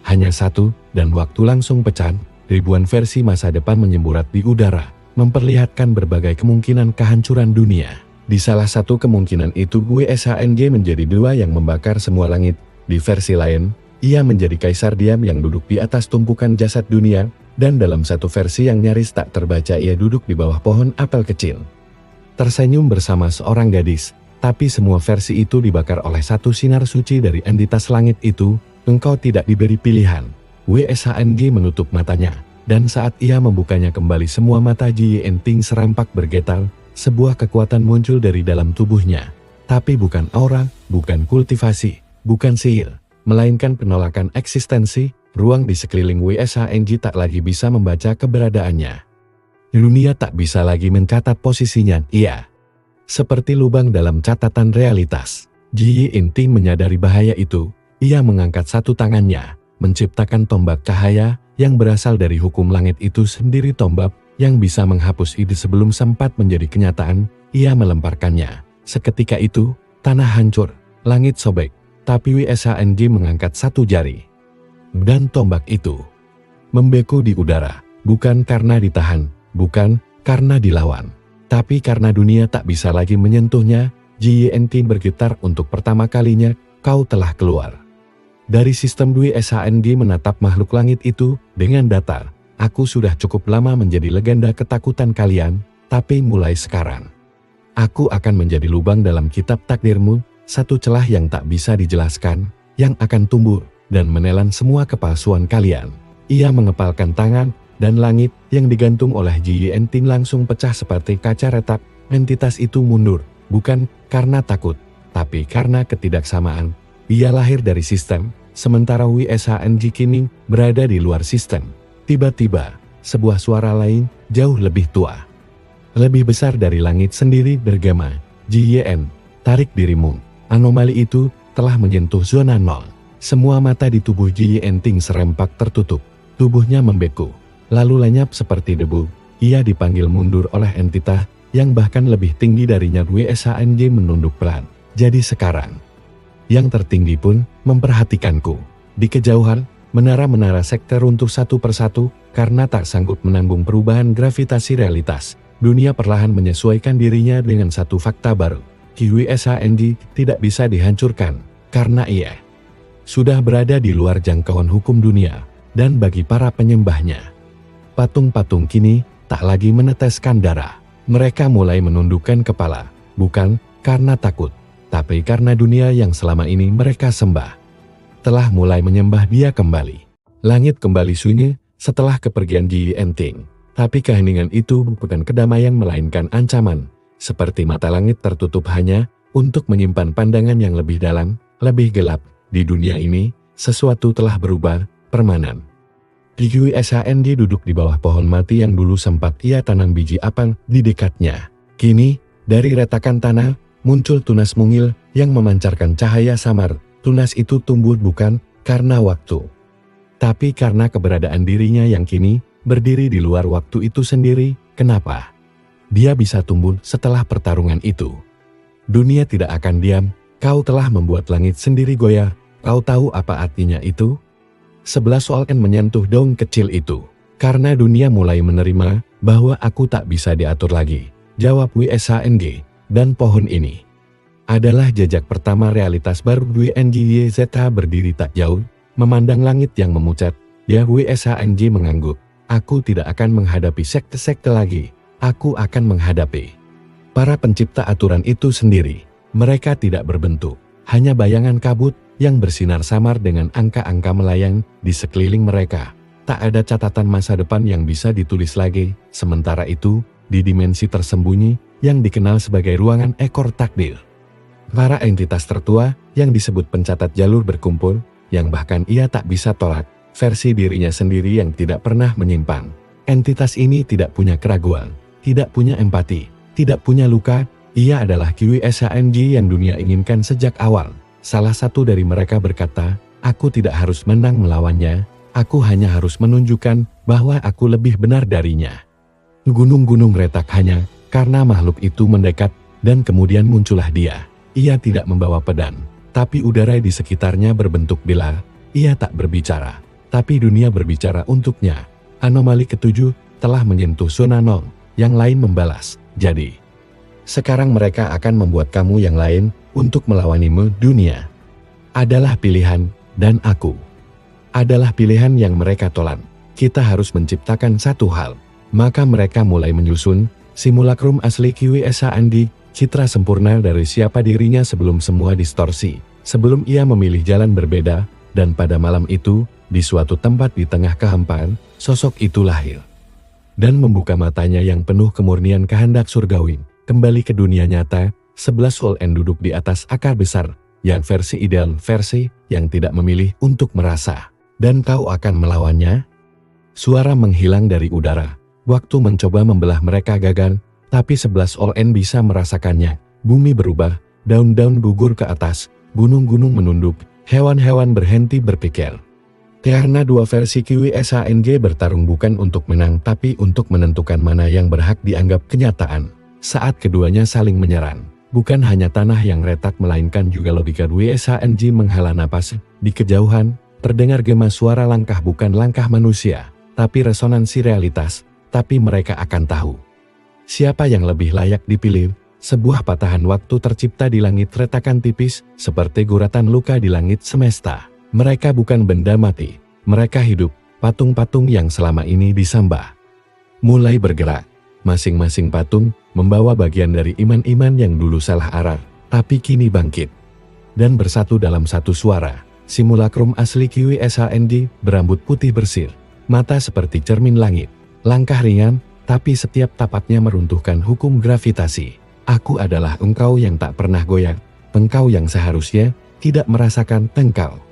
A: Hanya satu, dan waktu langsung pecah. Ribuan versi masa depan menyemburat di udara, memperlihatkan berbagai kemungkinan kehancuran dunia. Di salah satu kemungkinan itu, WSHNJ menjadi dewa yang membakar semua langit. Di versi lain, ia menjadi kaisar diam yang duduk di atas tumpukan jasad dunia, dan dalam satu versi yang nyaris tak terbaca ia duduk di bawah pohon apel kecil, tersenyum bersama seorang gadis. Tapi semua versi itu dibakar oleh satu sinar suci dari entitas langit itu. Engkau tidak diberi pilihan. WSHNJ menutup matanya, dan saat ia membukanya kembali semua mata JYNT serempak bergetar. Sebuah kekuatan muncul dari dalam tubuhnya. Tapi bukan aura, bukan kultivasi, bukan sihir, melainkan penolakan eksistensi. Ruang di sekeliling WSHNJ tak lagi bisa membaca keberadaannya. Dunia tak bisa lagi mencatat posisinya. Ia seperti lubang dalam catatan realitas. JYNT menyadari bahaya itu. Ia mengangkat satu tangannya, menciptakan tombak cahaya yang berasal dari hukum langit itu sendiri. Tombak yang bisa menghapus ide sebelum sempat menjadi kenyataan. Ia melemparkannya. Seketika itu, tanah hancur, langit sobek. Tapi WSHNJ mengangkat satu jari, dan tombak itu membeku di udara. Bukan karena ditahan, bukan karena dilawan, tapi karena dunia tak bisa lagi menyentuhnya. JYNT bergetar untuk pertama kalinya. Kau telah keluar dari sistem. WSHNJ menatap makhluk langit itu dengan datar. Aku sudah cukup lama menjadi legenda ketakutan kalian, tapi mulai sekarang, aku akan menjadi lubang dalam kitab takdirmu, satu celah yang tak bisa dijelaskan, yang akan tumbuh dan menelan semua kepalsuan kalian. Ia mengepalkan tangan, dan langit yang digantung oleh JYNT langsung pecah seperti kaca retak. Entitas itu mundur, bukan karena takut, tapi karena ketidaksamaan. Ia lahir dari sistem, sementara WSHNJ kini berada di luar sistem. Tiba-tiba, sebuah suara lain, jauh lebih tua, lebih besar dari langit sendiri bergema, JYN, tarik dirimu. Anomali itu telah menyentuh zona nol. Semua mata di tubuh JYNT serempak tertutup. Tubuhnya membeku, lalu lenyap seperti debu. Ia dipanggil mundur oleh entitas yang bahkan lebih tinggi darinya. WSHNJ menunduk pelan. Jadi sekarang, yang tertinggi pun memperhatikanku. Di kejauhan, menara-menara sekte runtuh satu persatu karena tak sanggup menanggung perubahan gravitasi realitas. Dunia perlahan menyesuaikan dirinya dengan satu fakta baru. WSHNJ tidak bisa dihancurkan karena ia sudah berada di luar jangkauan hukum dunia. Dan bagi para penyembahnya, patung-patung kini tak lagi meneteskan darah. Mereka mulai menundukkan kepala, bukan karena takut, tapi karena dunia yang selama ini mereka sembah telah mulai menyembah dia kembali. Langit kembali sunyi setelah kepergian JYNT. Tapi keheningan itu bukan kedamaian melainkan ancaman. Seperti mata langit tertutup hanya untuk menyimpan pandangan yang lebih dalam, lebih gelap. Di dunia ini, sesuatu telah berubah, permanen. WSHNJ duduk di bawah pohon mati yang dulu sempat ia tanam biji apel di dekatnya. Kini, dari retakan tanah, muncul tunas mungil yang memancarkan cahaya samar. Tunas itu tumbuh bukan karena waktu, tapi karena keberadaan dirinya yang kini berdiri di luar waktu itu sendiri. Kenapa dia bisa tumbuh setelah pertarungan itu? Dunia tidak akan diam. Kau telah membuat langit sendiri goyah. Kau tahu apa artinya itu? 11 OLN menyentuh daun kecil itu. Karena dunia mulai menerima bahwa aku tak bisa diatur lagi, jawab WSHNJ. Dan pohon ini adalah jejak pertama realitas baru. WNJYZ berdiri tak jauh, memandang langit yang memucat. Ya, WSHNJ mengangguk. Aku tidak akan menghadapi sekte-sekte lagi. Aku akan menghadapi para pencipta aturan itu sendiri. Mereka tidak berbentuk, hanya bayangan kabut yang bersinar samar dengan angka-angka melayang di sekeliling mereka. Tak ada catatan masa depan yang bisa ditulis lagi. Sementara itu, di dimensi tersembunyi yang dikenal sebagai ruangan ekor takdir, para entitas tertua yang disebut pencatat jalur berkumpul, yang bahkan ia tak bisa tolak, versi dirinya sendiri yang tidak pernah menyimpan. Entitas ini tidak punya keraguan, tidak punya empati, tidak punya luka. Ia adalah QSANG yang dunia inginkan sejak awal. Salah satu dari mereka berkata, "Aku tidak harus menang melawannya, aku hanya harus menunjukkan bahwa aku lebih benar darinya." Gunung-gunung retak hanya karena makhluk itu mendekat, dan kemudian muncullah dia. Ia tidak membawa pedang, tapi udara di sekitarnya berbentuk bila. Ia tak berbicara, tapi dunia berbicara untuknya. Anomali ketujuh telah menyentuh zona nol. Yang lain membalas, "Jadi, sekarang mereka akan membuat kamu yang lain untuk melawanimu." Dunia adalah pilihan, dan aku adalah pilihan yang mereka tolak. Kita harus menciptakan satu hal. Maka mereka mulai menyusun simulakrum asli QSANG, citra sempurna dari siapa dirinya sebelum semua distorsi, sebelum ia memilih jalan berbeda, dan pada malam itu, di suatu tempat di tengah kehampaan, sosok itu lahir. Dan membuka matanya yang penuh kemurnian kehendak surgawi, kembali ke dunia nyata. 11 All-N duduk di atas akar besar, yang versi ideal, versi yang tidak memilih untuk merasa. Dan kau akan melawannya? Suara menghilang dari udara. Waktu mencoba membelah mereka gagal, tapi 11 All-N bisa merasakannya. Bumi berubah, daun-daun gugur ke atas, gunung-gunung menunduk, hewan-hewan berhenti berpikir. Karena dua versi QSANG bertarung bukan untuk menang tapi untuk menentukan mana yang berhak dianggap kenyataan. Saat keduanya saling menyerang, bukan hanya tanah yang retak melainkan juga logika QSANG menghela napas. Di kejauhan, terdengar gema suara langkah bukan langkah manusia, tapi resonansi realitas. Tapi mereka akan tahu siapa yang lebih layak dipilih. Sebuah patahan waktu tercipta di langit retakan tipis, seperti guratan luka di langit semesta. Mereka bukan benda mati, mereka hidup, patung-patung yang selama ini disembah. Mulai bergerak, masing-masing patung membawa bagian dari iman-iman yang dulu salah arah, tapi kini bangkit. Dan bersatu dalam satu suara, simulakrum asli QSANG berambut putih bersih, mata seperti cermin langit. Langkah ringan, tapi setiap tapaknya meruntuhkan hukum gravitasi. Aku adalah engkau yang tak pernah goyah, engkau yang seharusnya tidak merasakan engkau.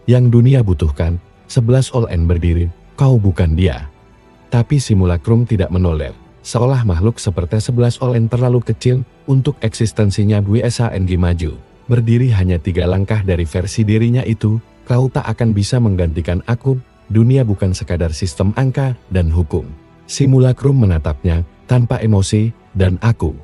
A: Yang dunia butuhkan, 11 All-N berdiri, kau bukan dia. Tapi simulakrum tidak menoleh, seolah makhluk seperti 11 All-N terlalu kecil untuk eksistensinya. QSANG maju, berdiri hanya 3 langkah dari versi dirinya itu. Kau tak akan bisa menggantikan aku. Dunia bukan sekadar sistem angka dan hukum. Simulakrum menatapnya tanpa emosi, dan aku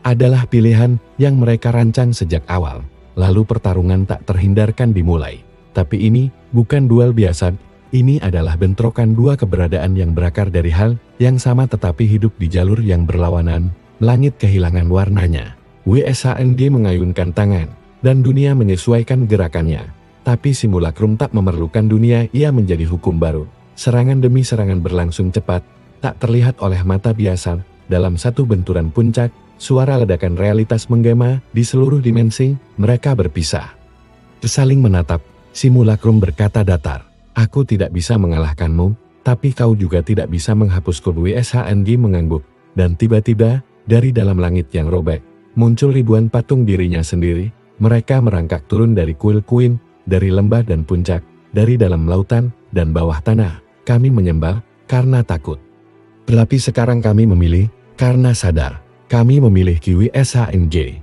A: adalah pilihan yang mereka rancang sejak awal. Lalu pertarungan tak terhindarkan dimulai. Tapi ini bukan duel biasa, ini adalah bentrokan dua keberadaan yang berakar dari hal yang sama tetapi hidup di jalur yang berlawanan. Langit kehilangan warnanya. QSANG mengayunkan tangan, dan dunia menyesuaikan gerakannya. Tapi simulakrum tak memerlukan dunia, ia menjadi hukum baru. Serangan demi serangan berlangsung cepat, tak terlihat oleh mata biasa. Dalam satu benturan puncak, suara ledakan realitas menggema di seluruh dimensi. Mereka berpisah, saling menatap. Simulakrum berkata datar, aku tidak bisa mengalahkanmu, tapi kau juga tidak bisa menghapusku. QSANG mengangguk, dan tiba-tiba, dari dalam langit yang robek, muncul ribuan patung dirinya sendiri. Mereka merangkak turun dari kuil-kuil, dari lembah dan puncak, dari dalam lautan dan bawah tanah. Kami menyembah karena takut. Tetapi sekarang kami memilih karena sadar. Kami memilih QSANG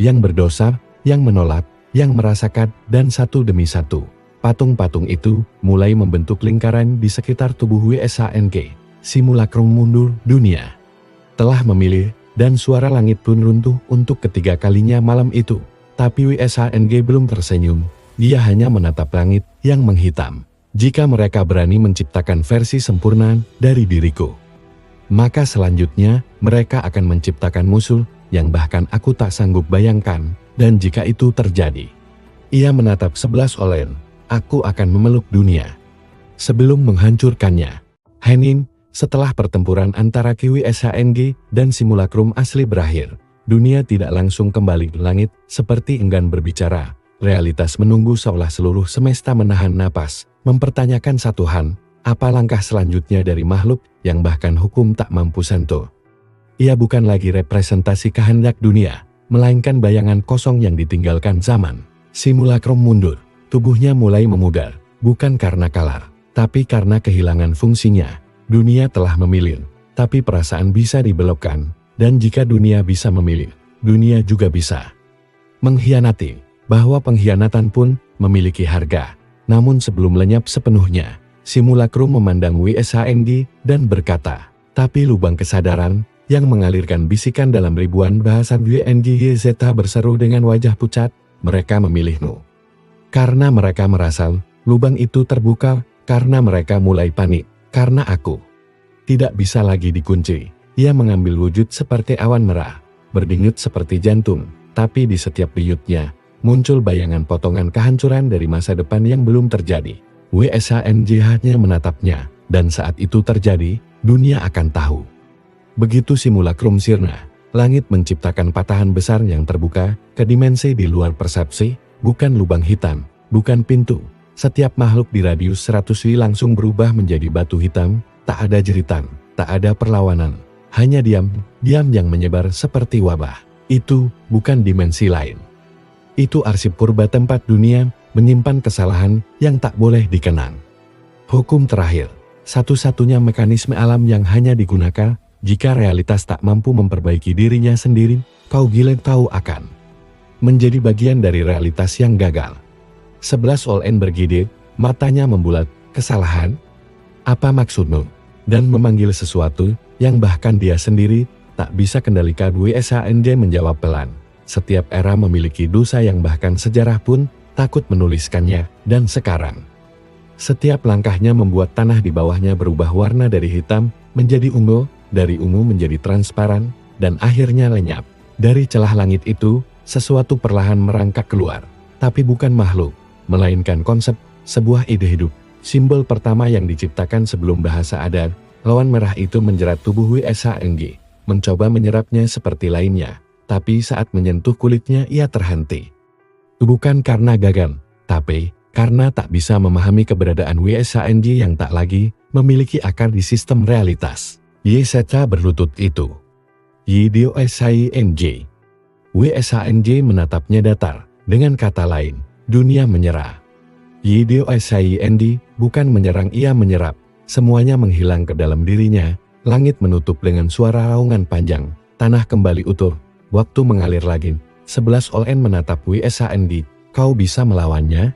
A: yang berdosa, yang menolak, yang merasakan, dan satu demi satu, patung-patung itu mulai membentuk lingkaran di sekitar tubuh QSANG. Simulakrum mundur, dunia telah memilih, dan suara langit pun runtuh untuk ketiga kalinya malam itu. Tapi QSANG belum tersenyum. Dia hanya menatap langit yang menghitam. Jika mereka berani menciptakan versi sempurna dari diriku, maka selanjutnya mereka akan menciptakan musuh yang bahkan aku tak sanggup bayangkan. Dan jika itu terjadi, ia menatap 11 All-N, aku akan memeluk dunia sebelum menghancurkannya. Hening, setelah pertempuran antara QSANG dan simulakrum asli berakhir, dunia tidak langsung kembali ke langit seperti enggan berbicara. Realitas menunggu seolah seluruh semesta menahan napas, mempertanyakan satu hal, Apa langkah selanjutnya dari makhluk yang bahkan hukum tak mampu sentuh? Ia bukan lagi representasi kehendak dunia, melainkan bayangan kosong yang ditinggalkan zaman. Simulakrum mundur, tubuhnya mulai memudar, bukan karena kalah, tapi karena kehilangan fungsinya. Dunia telah memilih, tapi perasaan bisa dibelokkan, dan jika dunia bisa memilih, dunia juga bisa mengkhianati, bahwa pengkhianatan pun memiliki harga. Namun sebelum lenyap sepenuhnya, Simulakrum memandang WSHNG dan berkata, tapi lubang kesadaran yang mengalirkan bisikan dalam ribuan bahasa WNGYZ berseru dengan wajah pucat, mereka memilihmu. Karena mereka merasa lubang itu terbuka, karena mereka mulai panik, karena aku tidak bisa lagi dikunci. Ia mengambil wujud seperti awan merah, berdenyut seperti jantung, tapi di setiap denyutnya muncul bayangan potongan kehancuran dari masa depan yang belum terjadi. WSHNG hanya menatapnya, dan saat itu terjadi, dunia akan tahu. Begitu simulakrum sirna, langit menciptakan patahan besar yang terbuka ke dimensi di luar persepsi, bukan lubang hitam, bukan pintu. Setiap makhluk di radius 100 wi langsung berubah menjadi batu hitam, tak ada jeritan, tak ada perlawanan, hanya diam yang menyebar seperti wabah. Itu bukan dimensi lain. Itu arsip purba tempat dunia menyimpan kesalahan yang tak boleh dikenang. Hukum terakhir, satu-satunya mekanisme alam yang hanya digunakan jika realitas tak mampu memperbaiki dirinya sendiri, kau gila tahu akan menjadi bagian dari realitas yang gagal. 11 Olin bergidik, matanya membulat, kesalahan? Apa maksudmu? Dan memanggil sesuatu yang bahkan dia sendiri tak bisa kendalikan. WSHNJ menjawab pelan. Setiap era memiliki dosa yang bahkan sejarah pun takut menuliskannya, dan sekarang setiap langkahnya membuat tanah di bawahnya berubah warna dari hitam menjadi ungu, dari ungu menjadi transparan, dan akhirnya lenyap. Dari celah langit itu, sesuatu perlahan merangkak keluar, tapi bukan makhluk, melainkan konsep, sebuah ide hidup. Simbol pertama yang diciptakan sebelum bahasa ada, lawan merah itu menjerat tubuh WSHNG, mencoba menyerapnya seperti lainnya, tapi saat menyentuh kulitnya ia terhenti. Bukan karena gagal, tapi karena tak bisa memahami keberadaan WSHNG yang tak lagi memiliki akar di sistem realitas. YSH berlutut itu. YDOSHNJ. WSHNJ menatapnya datar, dengan kata lain, dunia menyerah. YDOSHNJ bukan menyerang, ia menyerap. Semuanya menghilang ke dalam dirinya, langit menutup dengan suara raungan panjang, tanah kembali utuh, waktu mengalir lagi. 11 Olin menatap WSHNG, kau bisa melawannya?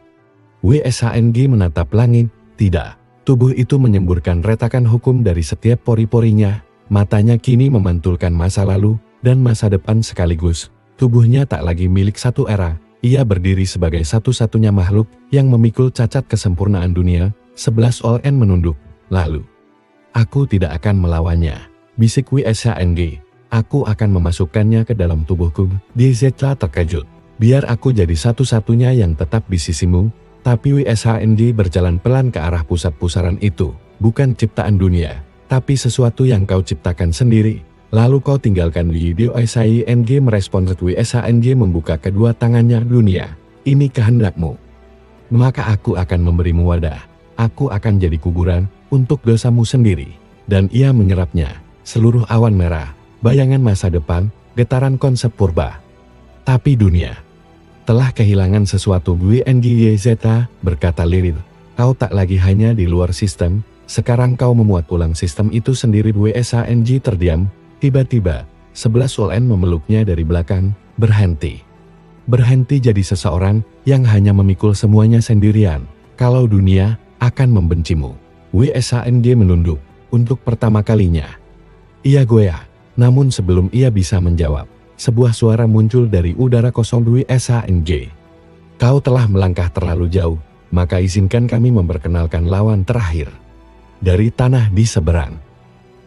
A: WSHNG menatap langit, tidak. Tubuh itu menyemburkan retakan hukum dari setiap pori-porinya, matanya kini memantulkan masa lalu dan masa depan sekaligus. Tubuhnya tak lagi milik satu era, ia berdiri sebagai satu-satunya makhluk yang memikul cacat kesempurnaan dunia. 11 Olin menunduk, lalu, aku tidak akan melawannya, bisik WSHNG. Aku akan memasukkannya ke dalam tubuhku. DZ terkejut. Biar aku jadi satu-satunya yang tetap di sisimu. Tapi WSHNG berjalan pelan ke arah pusat pusaran itu. Bukan ciptaan dunia, tapi sesuatu yang kau ciptakan sendiri. Lalu kau tinggalkan video. WSHNG merespons. WSHNG membuka kedua tangannya. Dunia, ini kehendakmu. Maka aku akan memberimu wadah. Aku akan jadi kuburan untuk dosamu sendiri. Dan ia menyerapnya. Seluruh awan merah, bayangan masa depan, getaran konsep purba. Tapi dunia telah kehilangan sesuatu. WNGYZ berkata lirih, kau tak lagi hanya di luar sistem, sekarang kau memuat ulang sistem itu sendiri. WSHNG terdiam, tiba-tiba, 11 Olin memeluknya dari belakang, berhenti. Berhenti jadi seseorang yang hanya memikul semuanya sendirian, kalau dunia akan membencimu. WSHNG menunduk, untuk pertama kalinya. Ia goyah. Namun sebelum ia bisa menjawab, sebuah suara muncul dari udara kosong. WSHNG. Kau telah melangkah terlalu jauh, maka izinkan kami memperkenalkan lawan terakhir. Dari tanah di seberang,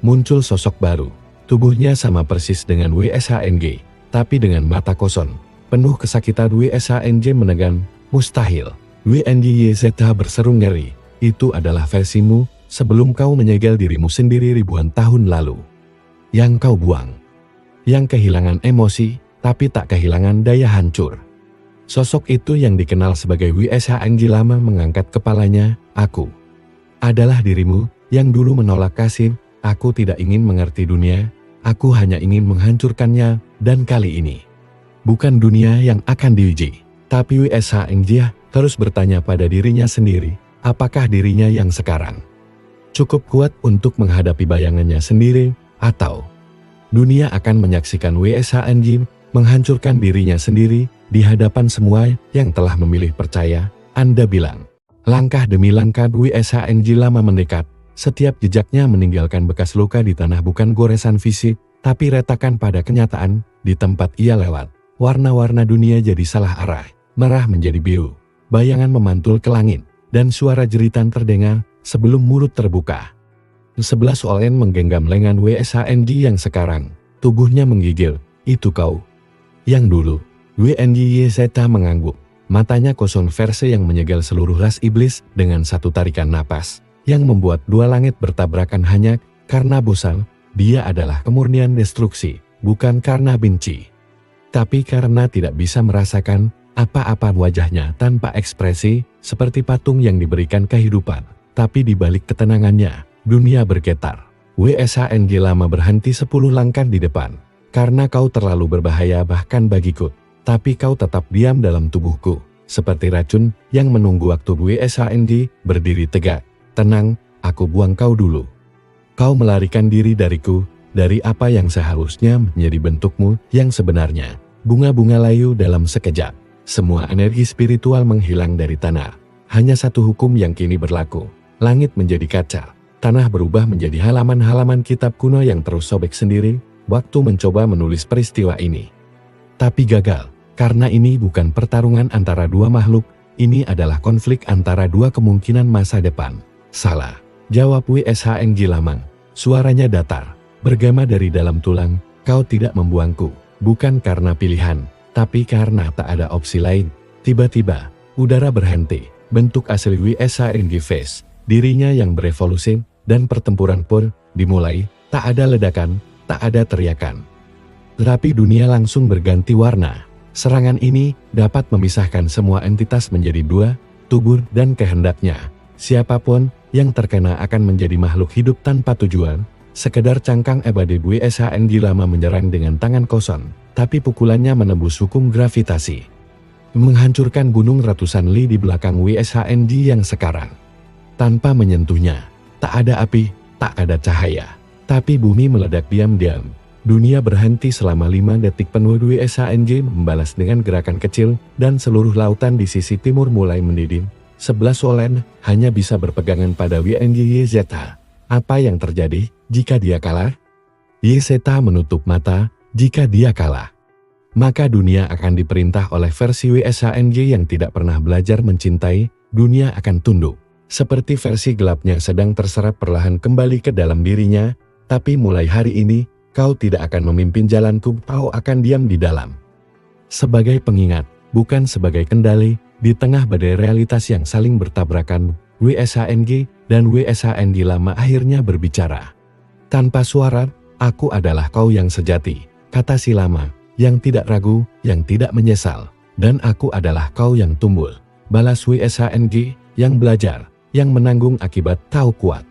A: muncul sosok baru. Tubuhnya sama persis dengan WSHNG, tapi dengan mata kosong. Penuh kesakitan. WSHNG menegan, mustahil. WNGYZ berseru ngeri, itu adalah versimu, sebelum kau menyegel dirimu sendiri ribuan tahun lalu. Yang kau buang, yang kehilangan emosi, tapi tak kehilangan daya hancur. Sosok itu yang dikenal sebagai WSHNG lama mengangkat kepalanya, adalah dirimu yang dulu menolak kasih. Aku tidak ingin mengerti dunia, aku hanya ingin menghancurkannya, dan kali ini bukan dunia yang akan diuji. Tapi WSHNG terus bertanya pada dirinya sendiri, apakah dirinya yang sekarang cukup kuat untuk menghadapi bayangannya sendiri, atau dunia akan menyaksikan WSHNG menghancurkan dirinya sendiri di hadapan semua yang telah memilih percaya. Anda bilang, langkah demi langkah WSHNG lama mendekat, setiap jejaknya meninggalkan bekas luka di tanah, bukan goresan fisik, tapi retakan pada kenyataan. Di tempat ia lewat, warna-warna dunia jadi salah arah, merah menjadi biru, bayangan memantul ke langit, dan suara jeritan terdengar sebelum mulut terbuka. 11 Olen menggenggam lengan WSHNG yang sekarang tubuhnya menggigil. Itu kau yang dulu. WNYZ mengangguk, matanya kosong, versi yang menyegal seluruh ras iblis dengan satu tarikan napas yang membuat dua langit bertabrakan hanya karena bosan. Dia adalah kemurnian destruksi, bukan karena benci, tapi karena tidak bisa merasakan apa-apa. Wajahnya tanpa ekspresi, seperti patung yang diberikan kehidupan, tapi di balik ketenangannya, dunia bergetar. WSHNG lama berhenti 10 langkah di depan. Karena kau terlalu berbahaya bahkan bagiku, tapi kau tetap diam dalam tubuhku, seperti racun yang menunggu waktu. WSHNG berdiri tegak. Tenang, aku buang kau dulu. Kau melarikan diri dariku, dari apa yang seharusnya menjadi bentukmu yang sebenarnya. Bunga-bunga layu dalam sekejap. Semua energi spiritual menghilang dari tanah. Hanya satu hukum yang kini berlaku. Langit menjadi kaca. Tanah berubah menjadi halaman-halaman kitab kuno yang terus sobek sendiri. Waktu mencoba menulis peristiwa ini, tapi gagal. Karena ini bukan pertarungan antara dua makhluk. Ini adalah konflik antara dua kemungkinan masa depan. Salah, jawab WSHNG lama. Suaranya datar, bergema dari dalam tulang. Kau tidak membuangku, bukan karena pilihan, tapi karena tak ada opsi lain. Tiba-tiba, udara berhenti. Bentuk asli WSHNG face, dirinya yang berevolusi, dan pertempuran pun dimulai. Tak ada ledakan, tak ada teriakan, tetapi dunia langsung berganti warna. Serangan ini dapat memisahkan semua entitas menjadi dua, tubuh dan kehendaknya. Siapapun yang terkena akan menjadi makhluk hidup tanpa tujuan, sekedar cangkang abadi. WSHNG lama menyerang dengan tangan kosong, tapi pukulannya menembus hukum gravitasi, menghancurkan gunung ratusan li di belakang WSHNG yang sekarang. Tanpa menyentuhnya, tak ada api, tak ada cahaya, tapi bumi meledak diam-diam. Dunia berhenti selama 5 detik penuh. WSHNG membalas dengan gerakan kecil, dan seluruh lautan di sisi timur mulai mendidih. 11 Olen hanya bisa berpegangan pada WNYZ. Apa yang terjadi jika dia kalah? YZ menutup mata. Jika dia kalah, maka dunia akan diperintah oleh versi WSHNG yang tidak pernah belajar mencintai. Dunia akan tunduk, seperti versi gelapnya sedang terserap perlahan kembali ke dalam dirinya. Tapi mulai hari ini, kau tidak akan memimpin jalanku. Kau akan diam di dalam, sebagai pengingat, bukan sebagai kendali. Di tengah badai realitas yang saling bertabrakan, WSHNG dan WSHNG lama akhirnya berbicara. Tanpa suara, aku adalah kau yang sejati, kata si lama, yang tidak ragu, yang tidak menyesal. Dan aku adalah kau yang tumbul, balas WSHNG, yang belajar, yang menanggung akibat. Tahu kuat.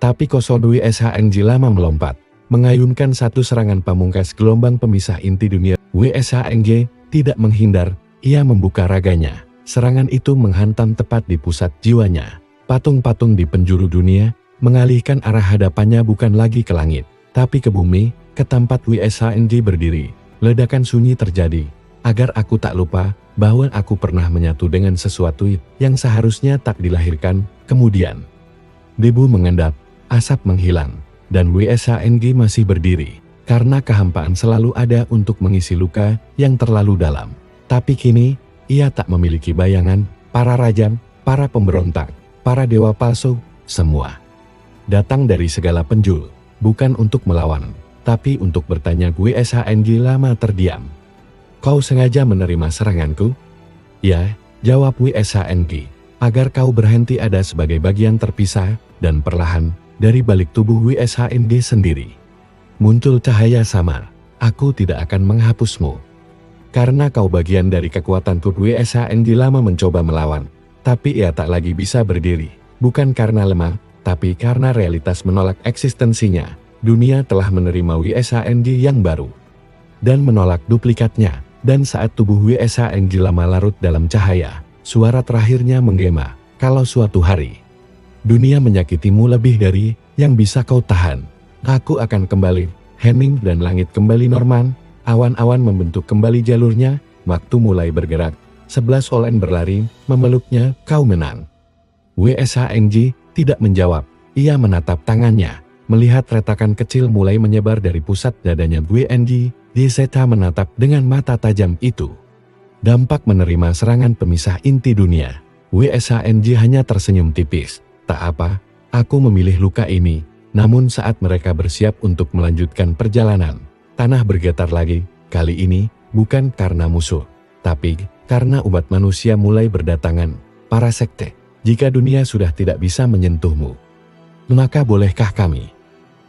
A: Tapi kosong. WSHNG lama melompat, mengayunkan satu serangan pamungkas, gelombang pemisah inti dunia. WSHNG tidak menghindar, ia membuka raganya. Serangan itu menghantam tepat di pusat jiwanya. Patung-patung di penjuru dunia mengalihkan arah hadapannya bukan lagi ke langit, tapi ke bumi, ke tempat WSHNG berdiri. Ledakan sunyi terjadi, agar aku tak lupa bahwa aku pernah menyatu dengan sesuatu yang seharusnya tak dilahirkan. Kemudian, debu mengendap, asap menghilang, dan WSHNG masih berdiri, karena kehampaan selalu ada untuk mengisi luka yang terlalu dalam. Tapi kini, ia tak memiliki bayangan. Para raja, para pemberontak, para dewa palsu, semua datang dari segala penjuru, bukan untuk melawan, tapi untuk bertanya. WSHNG lama terdiam. Kau sengaja menerima seranganku? Ya, jawab WSHNG, agar kau berhenti ada sebagai bagian terpisah, dan perlahan, dari balik tubuh WSHNG sendiri muncul cahaya samar. Aku tidak akan menghapusmu, karena kau bagian dari kekuatanku. WSHNG lama mencoba melawan, tapi ia tak lagi bisa berdiri. Bukan karena lemah, tapi karena realitas menolak eksistensinya. Dunia telah menerima WSHNG yang baru dan menolak duplikatnya. Dan saat tubuh WSHNG lama larut dalam cahaya, suara terakhirnya menggema, kalau suatu hari dunia menyakitimu lebih dari yang bisa kau tahan, aku akan kembali. Hening dan langit kembali normal, awan-awan membentuk kembali jalurnya, waktu mulai bergerak. 11 Olen berlari, memeluknya, kau menang. WSHNG tidak menjawab, ia menatap tangannya, melihat retakan kecil mulai menyebar dari pusat dadanya WNG. Zeta menatap dengan mata tajam itu. Dampak menerima serangan pemisah inti dunia. WSHNG hanya tersenyum tipis. Tak apa, aku memilih luka ini. Namun saat mereka bersiap untuk melanjutkan perjalanan, tanah bergetar lagi. Kali ini, bukan karena musuh, tapi karena umat manusia mulai berdatangan. Para sekte, jika dunia sudah tidak bisa menyentuhmu, maka bolehkah kami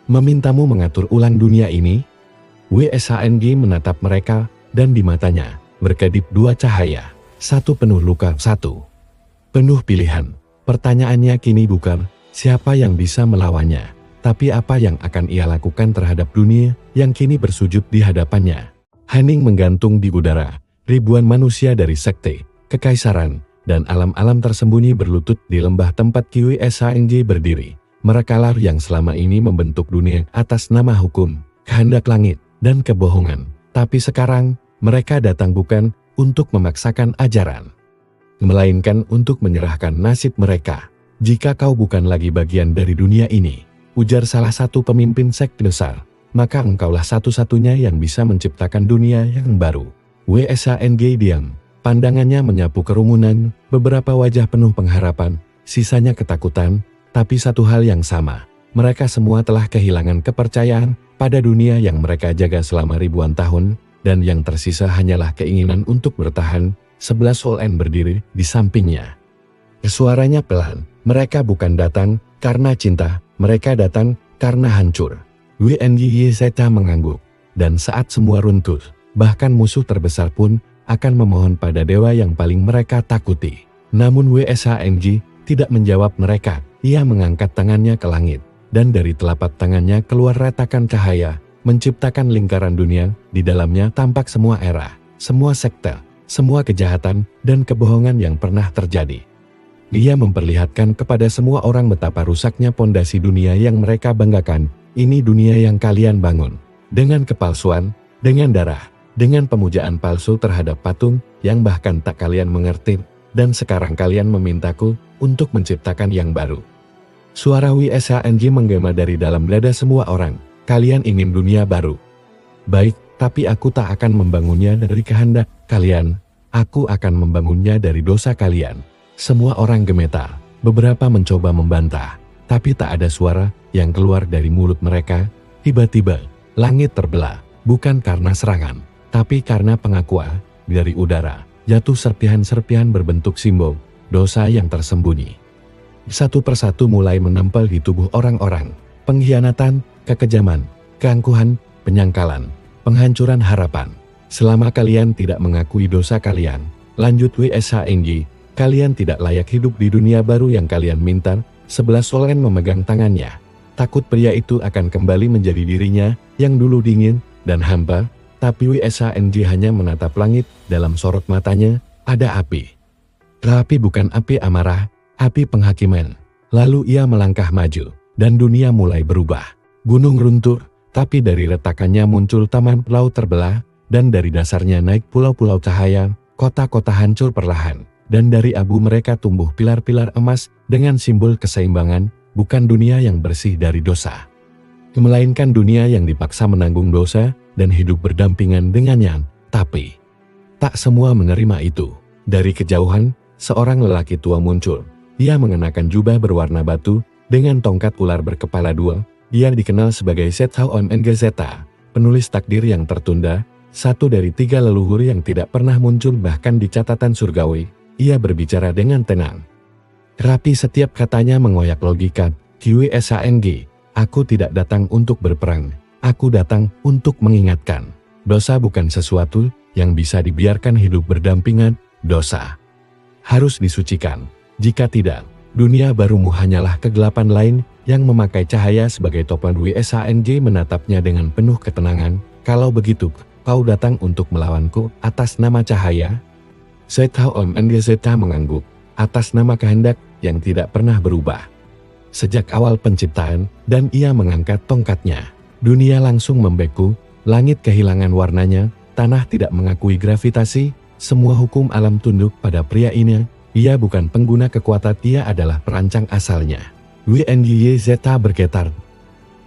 A: memintamu mengatur ulang dunia ini? WSHNG menatap mereka, dan di matanya berkedip dua cahaya. Satu penuh luka, satu penuh pilihan. Pertanyaannya kini bukan siapa yang bisa melawannya, tapi apa yang akan ia lakukan terhadap dunia yang kini bersujud di hadapannya. Hening menggantung di udara. Ribuan manusia dari sekte, kekaisaran, dan alam-alam tersembunyi berlutut di lembah tempat WSHNG berdiri. Merekalah yang selama ini membentuk dunia atas nama hukum, kehendak langit, dan kebohongan. Tapi sekarang, mereka datang bukan untuk memaksakan ajaran, melainkan untuk menyerahkan nasib mereka. Jika kau bukan lagi bagian dari dunia ini, ujar salah satu pemimpin sekte besar, maka engkaulah satu-satunya yang bisa menciptakan dunia yang baru. WSHNG diam, pandangannya menyapu kerumunan, beberapa wajah penuh pengharapan, sisanya ketakutan, tapi satu hal yang sama. Mereka semua telah kehilangan kepercayaan pada dunia yang mereka jaga selama ribuan tahun, dan yang tersisa hanyalah keinginan untuk bertahan. 11 Olen berdiri di sampingnya. Suaranya pelan, mereka bukan datang karena cinta, mereka datang karena hancur. WNG Zeta mengangguk, dan saat semua runtuh, bahkan musuh terbesar pun akan memohon pada dewa yang paling mereka takuti. Namun WSHNG tidak menjawab mereka, ia mengangkat tangannya ke langit. Dan dari telapak tangannya keluar retakan cahaya, menciptakan lingkaran dunia, di dalamnya tampak semua era, semua sekte, semua kejahatan, dan kebohongan yang pernah terjadi. Ia memperlihatkan kepada semua orang betapa rusaknya pondasi dunia yang mereka banggakan. Ini dunia yang kalian bangun, dengan kepalsuan, dengan darah, dengan pemujaan palsu terhadap patung, yang bahkan tak kalian mengerti, dan sekarang kalian memintaku untuk menciptakan yang baru. Suara WSHNG menggema dari dalam dada semua orang. Kalian ingin dunia baru. Baik, tapi aku tak akan membangunnya dari kehendak kalian. Aku akan membangunnya dari dosa kalian. Semua orang gemetar. Beberapa mencoba membantah, tapi tak ada suara yang keluar dari mulut mereka. Tiba-tiba, langit terbelah, bukan karena serangan, tapi karena pengakuan. Dari udara, jatuh serpihan-serpihan berbentuk simbol dosa yang tersembunyi. Satu persatu mulai menempel di tubuh orang-orang. Pengkhianatan, kekejaman, keangkuhan, penyangkalan, penghancuran harapan. Selama kalian tidak mengakui dosa kalian, lanjut WSHNG, kalian tidak layak hidup di dunia baru yang kalian minta. 11 Olen memegang tangannya. Takut pria itu akan kembali menjadi dirinya yang dulu dingin dan hampa, tapi WSHNG hanya menatap langit. Dalam sorot matanya ada api. Tapi bukan api amarah, api penghakiman. Lalu ia melangkah maju, dan dunia mulai berubah. Gunung runtuh, tapi dari retakannya muncul taman laut terbelah, dan dari dasarnya naik pulau-pulau cahaya, kota-kota hancur perlahan, dan dari abu mereka tumbuh pilar-pilar emas dengan simbol keseimbangan, bukan dunia yang bersih dari dosa, melainkan dunia yang dipaksa menanggung dosa dan hidup berdampingan dengannya. Tapi tak semua menerima itu. Dari kejauhan, seorang lelaki tua muncul. Dia mengenakan jubah berwarna batu, dengan tongkat ular berkepala dua. Dia dikenal sebagai ZHOMNG Zeta, penulis takdir yang tertunda, satu dari 3 leluhur yang tidak pernah muncul bahkan di catatan surgawi. Ia berbicara dengan tenang, rapi, setiap katanya mengoyak logika. WSHNG, aku tidak datang untuk berperang, aku datang untuk mengingatkan. Dosa bukan sesuatu yang bisa dibiarkan hidup berdampingan, dosa harus disucikan. Jika tidak, Dunia barumu hanyalah kegelapan lain yang memakai cahaya sebagai topan. WSANJ menatapnya dengan penuh ketenangan. Kalau begitu, kau datang untuk melawanku atas nama cahaya? Zeta Zeta mengangguk, atas nama kehendak yang tidak pernah berubah. Sejak awal penciptaan, dan ia mengangkat tongkatnya. Dunia langsung membeku, langit kehilangan warnanya, tanah tidak mengakui gravitasi, semua hukum alam tunduk pada pria ini. Ia bukan pengguna kekuatan, ia adalah perancang asalnya. WNY Zeta bergetar.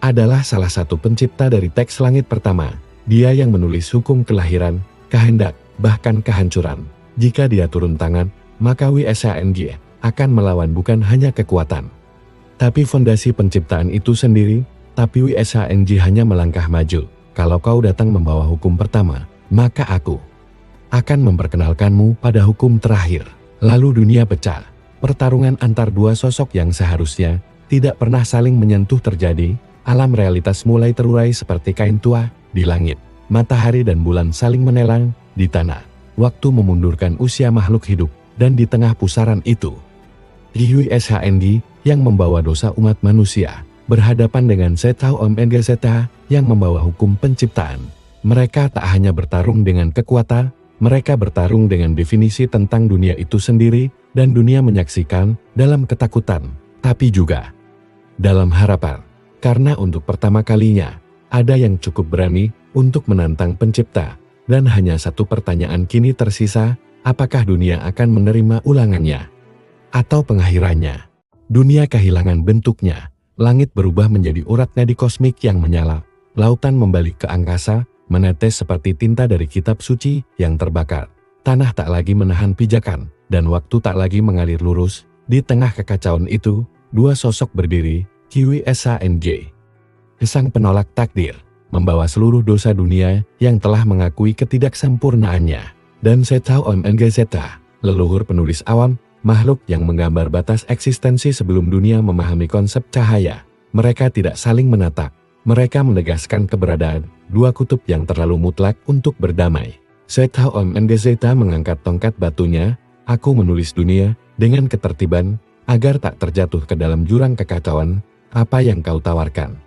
A: Adalah salah satu pencipta dari teks langit pertama. Dia yang menulis hukum kelahiran, kehendak, bahkan kehancuran. Jika dia turun tangan, maka WSANJ akan melawan bukan hanya kekuatan, tapi fondasi penciptaan itu sendiri. Tapi WSANJ hanya melangkah maju. Kalau kau datang membawa hukum pertama, maka aku akan memperkenalkanmu pada hukum terakhir. Lalu dunia pecah. Pertarungan antar dua sosok yang seharusnya tidak pernah saling menyentuh terjadi. Alam realitas mulai terurai seperti kain tua. Di langit, matahari dan bulan saling menelang. Di tanah, waktu memundurkan usia makhluk hidup. Dan di tengah pusaran itu, WSANJ yang membawa dosa umat manusia berhadapan dengan Zeta Zeta yang membawa hukum penciptaan. Mereka tak hanya bertarung dengan kekuatan, mereka bertarung dengan definisi tentang dunia itu sendiri, dan dunia menyaksikan dalam ketakutan, tapi juga dalam harapan. Karena untuk pertama kalinya, ada yang cukup berani untuk menantang pencipta, dan hanya satu pertanyaan kini tersisa, apakah dunia akan menerima ulangannya? Atau pengakhirannya? Dunia kehilangan bentuknya, langit berubah menjadi urat nadi kosmik yang menyala, lautan membalik ke angkasa, menetes seperti tinta dari kitab suci yang terbakar. Tanah tak lagi menahan pijakan, dan waktu tak lagi mengalir lurus. Di tengah kekacauan itu, dua sosok berdiri, WSANJ, sang penolak takdir, membawa seluruh dosa dunia yang telah mengakui ketidaksempurnaannya, dan Zeta Zeta, leluhur penulis awam, makhluk yang menggambar batas eksistensi sebelum dunia memahami konsep cahaya. Mereka tidak saling menatap. Mereka menegaskan keberadaan dua kutub yang terlalu mutlak untuk berdamai. Zeta Zeta mengangkat tongkat batunya. Aku menulis dunia dengan ketertiban agar tak terjatuh ke dalam jurang kekacauan. Apa yang kau tawarkan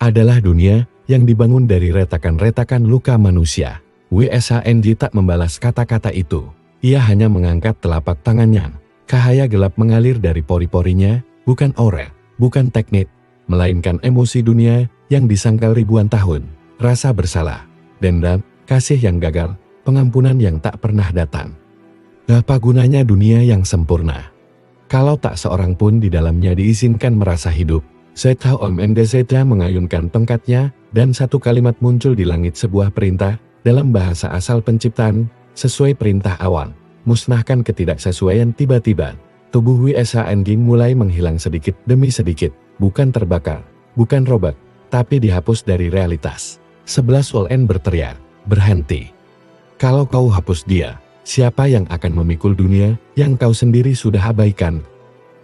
A: adalah dunia yang dibangun dari retakan-retakan luka manusia. WSANJ tak membalas kata-kata itu. Ia hanya mengangkat telapak tangannya. Cahaya gelap mengalir dari pori-porinya, bukan aura, bukan teknik, melainkan emosi dunia yang disangkal ribuan tahun, rasa bersalah, dendam, kasih yang gagal, pengampunan yang tak pernah datang. Apa gunanya dunia yang sempurna kalau tak seorang pun di dalamnya diizinkan merasa hidup? Zeta Zeta mengayunkan tongkatnya, dan satu kalimat muncul di langit, sebuah perintah dalam bahasa asal penciptaan, sesuai perintah awal. Musnahkan ketidaksesuaian. Tiba-tiba, tubuh WSANJ mulai menghilang sedikit demi sedikit, bukan terbakar, bukan robot, tapi dihapus dari realitas. 11 ULN berteriak, berhenti. Kalau kau hapus dia, siapa yang akan memikul dunia yang kau sendiri sudah abaikan?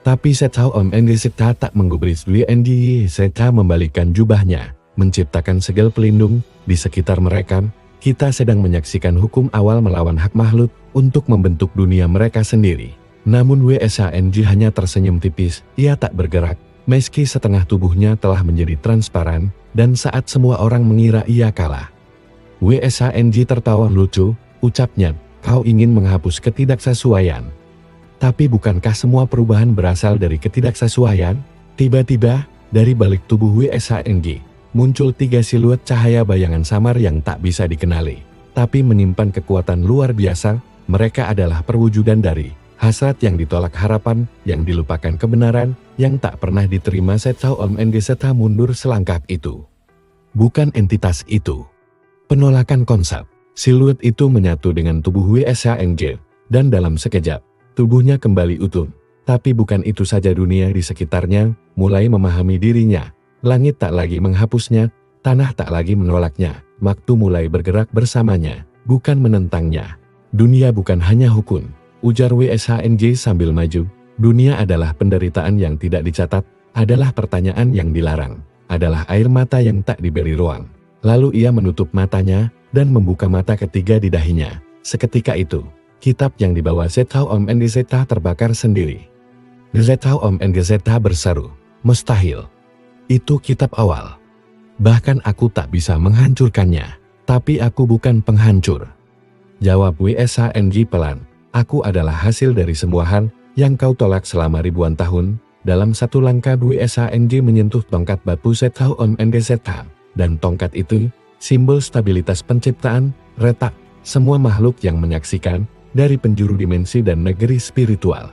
A: Tapi Zeta Zeta tak menggubris. WNY Zeta membalikkan jubahnya, menciptakan segel pelindung di sekitar mereka. Kita sedang menyaksikan hukum awal melawan hak makhluk untuk membentuk dunia mereka sendiri. Namun WSANJ hanya tersenyum tipis. Ia tak bergerak, meski setengah tubuhnya telah menjadi transparan, dan saat semua orang mengira ia kalah, WSANJ tertawa lucu, ucapnya, kau ingin menghapus ketidaksesuaian. Tapi bukankah semua perubahan berasal dari ketidaksesuaian? Tiba-tiba, dari balik tubuh WSANJ, muncul 3 siluet cahaya bayangan samar yang tak bisa dikenali, tapi menyimpan kekuatan luar biasa. Mereka adalah perwujudan dari hasrat yang ditolak, harapan yang dilupakan, kebenaran yang tak pernah diterima. Zeta Zeta mundur selangkah. Itu bukan entitas itu, penolakan konsep. Siluet itu menyatu dengan tubuh WSANJ, dan dalam sekejap, tubuhnya kembali utuh. Tapi bukan itu saja, dunia di sekitarnya mulai memahami dirinya. Langit tak lagi menghapusnya, tanah tak lagi menolaknya, waktu mulai bergerak bersamanya, bukan menentangnya. Dunia bukan hanya hukum, ujar WSANJ sambil maju. Dunia adalah penderitaan yang tidak dicatat, adalah pertanyaan yang dilarang, adalah air mata yang tak diberi ruang. Lalu ia menutup matanya, dan membuka mata ketiga di dahinya. Seketika itu, kitab yang dibawa Zeta Zeta terbakar sendiri. Gezeta Om Gezeta berseru, mustahil. Itu kitab awal. Bahkan aku tak bisa menghancurkannya. Tapi aku bukan penghancur. Jawab WSHNG pelan. Aku adalah hasil dari semua hal yang kau tolak selama ribuan tahun. Dalam satu langkah WSHNG menyentuh tongkat batu Zeta Om Gezeta. Dan tongkat itu, simbol stabilitas penciptaan, retak semua makhluk yang menyaksikan dari penjuru dimensi dan negeri spiritual.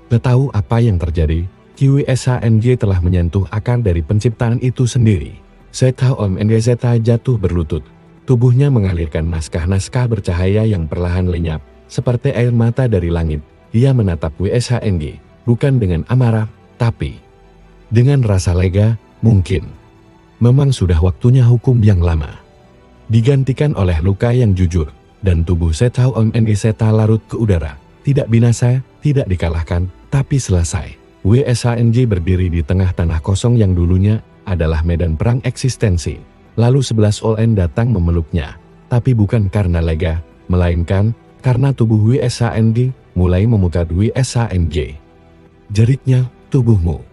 A: Tahu apa yang terjadi? QSHNG telah menyentuh akar dari penciptaan itu sendiri. Zeta Om Gezeta jatuh berlutut. Tubuhnya mengalirkan naskah-naskah bercahaya yang perlahan lenyap, seperti air mata dari langit. Ia menatap WSHNG, bukan dengan amarah, tapi dengan rasa lega. Mungkin memang sudah waktunya hukum yang lama digantikan oleh luka yang jujur, dan tubuh Zeta Om Gezeta larut ke udara. Tidak binasa, tidak dikalahkan, tapi selesai. WSHNG berdiri di tengah tanah kosong yang dulunya adalah medan perang eksistensi. Lalu 11 ON datang memeluknya. Tapi bukan karena lega, melainkan karena tubuh WSHNG mulai memutar WSHNG. Jeritnya, tubuhmu.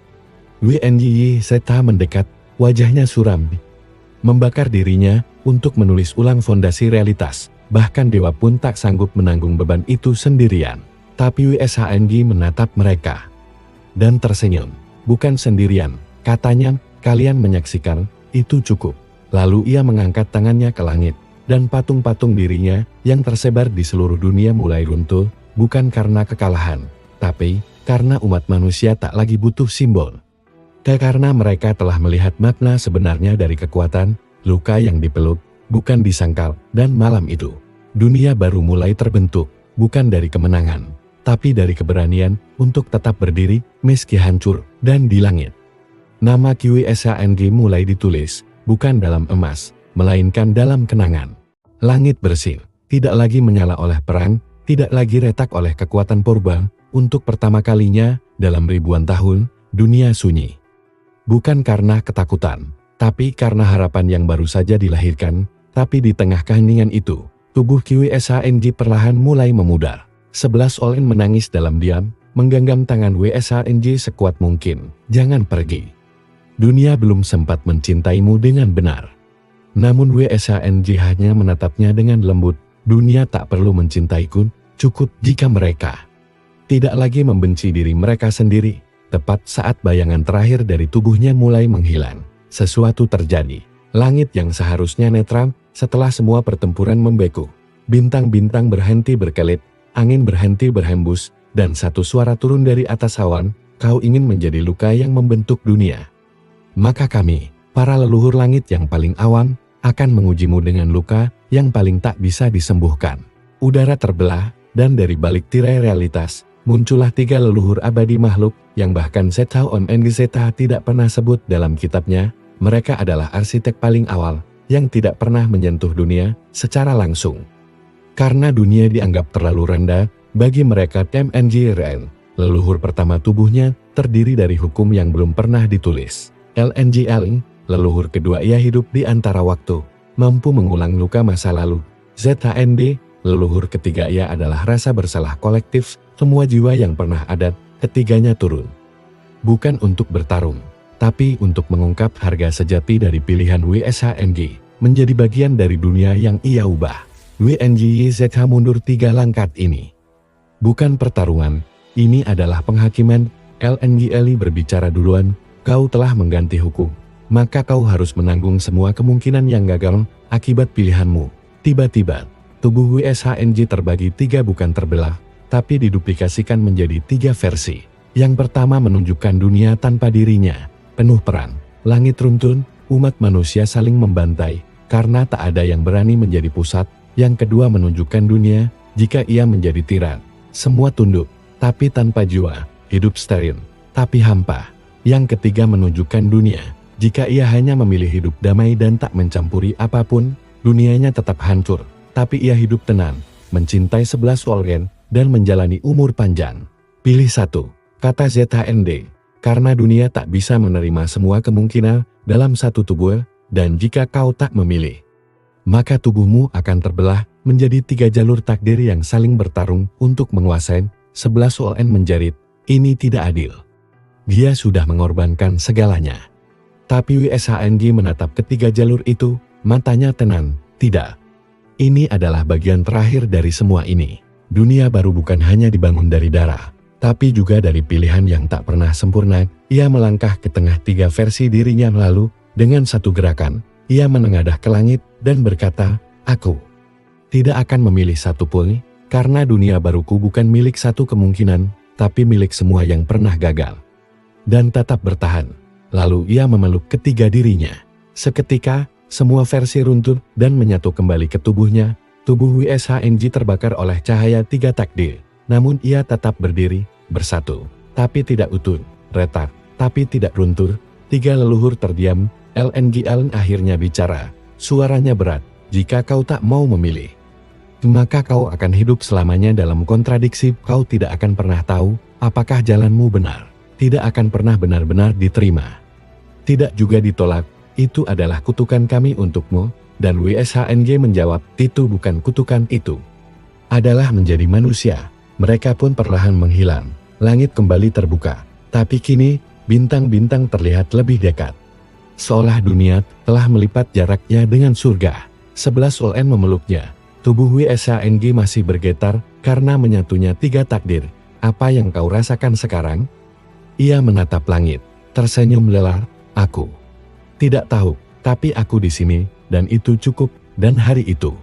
A: WNGY Zeta mendekat, wajahnya suram. Membakar dirinya untuk menulis ulang fondasi realitas. Bahkan dewa pun tak sanggup menanggung beban itu sendirian. Tapi WSHNG menatap mereka dan tersenyum. Bukan sendirian, katanya, kalian menyaksikan, itu cukup. Lalu ia mengangkat tangannya ke langit, dan patung-patung dirinya yang tersebar di seluruh dunia mulai runtuh, bukan karena kekalahan, tapi karena umat manusia tak lagi butuh simbol. Karena mereka telah melihat makna sebenarnya dari kekuatan, luka yang dipeluk, bukan disangkal, dan malam itu, dunia baru mulai terbentuk, bukan dari kemenangan, tapi dari keberanian untuk tetap berdiri, meski hancur, dan di langit. Nama QSHNG mulai ditulis, bukan dalam emas, melainkan dalam kenangan. Langit bersih, tidak lagi menyala oleh perang, tidak lagi retak oleh kekuatan purba. Untuk pertama kalinya, dalam ribuan tahun, dunia sunyi. Bukan karena ketakutan, tapi karena harapan yang baru saja dilahirkan. Tapi di tengah keheningan itu, tubuh QSHNG perlahan mulai memudar. 11 ON menangis dalam diam, menggenggam tangan WSHNG sekuat mungkin. Jangan pergi. Dunia belum sempat mencintaimu dengan benar. Namun WSHNG hanya menatapnya dengan lembut. Dunia tak perlu mencintaiku, cukup jika mereka tidak lagi membenci diri mereka sendiri. Tepat saat bayangan terakhir dari tubuhnya mulai menghilang, sesuatu terjadi. Langit yang seharusnya netral, setelah semua pertempuran membeku. Bintang-bintang berhenti berkelip, angin berhenti berhembus, dan satu suara turun dari atas awan, kau ingin menjadi luka yang membentuk dunia. Maka kami, para leluhur langit yang paling awam, akan mengujimu dengan luka yang paling tak bisa disembuhkan. Udara terbelah, dan dari balik tirai realitas, muncullah 3 leluhur abadi makhluk yang bahkan Zeta Om Gezeta tidak pernah sebut dalam kitabnya. Mereka adalah arsitek paling awal yang tidak pernah menyentuh dunia secara langsung. Karena dunia dianggap terlalu rendah bagi mereka. TMNGRN, leluhur pertama tubuhnya terdiri dari hukum yang belum pernah ditulis. LNGL, leluhur kedua ia hidup di antara waktu, mampu mengulang luka masa lalu. ZHND, leluhur ketiga ia adalah rasa bersalah kolektif. Semua jiwa yang pernah ada, ketiganya turun. Bukan untuk bertarung, tapi untuk mengungkap harga sejati dari pilihan WSHNG, menjadi bagian dari dunia yang ia ubah. WNGYZH mundur 3 langkah ini. Bukan pertarungan, ini adalah penghakiman. LNGL berbicara duluan, kau telah mengganti hukum, maka kau harus menanggung semua kemungkinan yang gagal akibat pilihanmu. Tiba-tiba, tubuh WSHNG terbagi 3, bukan terbelah, tapi diduplikasikan menjadi 3 versi. Yang pertama menunjukkan dunia tanpa dirinya, penuh perang, langit runtun, umat manusia saling membantai, karena tak ada yang berani menjadi pusat. Yang kedua menunjukkan dunia, jika ia menjadi tiran, semua tunduk, tapi tanpa jiwa, hidup steril, tapi hampa. Yang ketiga menunjukkan dunia, jika ia hanya memilih hidup damai dan tak mencampuri apapun, dunianya tetap hancur, tapi ia hidup tenang, mencintai 11 organ, dan menjalani umur panjang. Pilih satu, kata ZHND, karena dunia tak bisa menerima semua kemungkinan dalam satu tubuh, dan jika kau tak memilih, maka tubuhmu akan terbelah menjadi 3 jalur takdir yang saling bertarung untuk menguasai. 11 ON menjerit, ini tidak adil. Dia sudah mengorbankan segalanya. Tapi WSHNG menatap ketiga jalur itu, matanya tenang. Tidak. Ini adalah bagian terakhir dari semua ini. Dunia baru bukan hanya dibangun dari darah, tapi juga dari pilihan yang tak pernah sempurna. Ia melangkah ke tengah tiga versi dirinya lalu, dengan satu gerakan, ia menengadah ke langit dan berkata, "Aku tidak akan memilih satu pun, karena dunia baruku bukan milik satu kemungkinan, tapi milik semua yang pernah gagal." Dan tetap bertahan. Lalu ia memeluk ketiga dirinya. Seketika, semua versi runtuh dan menyatu kembali ke tubuhnya. Tubuh WSHNG terbakar oleh cahaya tiga takdir. Namun ia tetap berdiri, bersatu. Tapi tidak utuh, retak, tapi tidak runtuh. Tiga leluhur terdiam. LNG akhirnya bicara. Suaranya berat. Jika kau tak mau memilih, maka kau akan hidup selamanya dalam kontradiksi. Kau tidak akan pernah tahu apakah jalanmu benar. Tidak akan pernah benar-benar diterima. Tidak juga ditolak. Itu adalah kutukan kami untukmu. Dan WSHNG menjawab, itu bukan kutukan, itu adalah menjadi manusia. Mereka pun perlahan menghilang. Langit kembali terbuka. Tapi kini, bintang-bintang terlihat lebih dekat. Seolah dunia telah melipat jaraknya dengan surga. 11 Oln memeluknya. Tubuh WSHNG masih bergetar karena menyatunya tiga takdir. Apa yang kau rasakan sekarang? Ia menatap langit, tersenyum lelah. Aku tidak tahu, tapi aku di sini, dan itu cukup. Dan hari itu,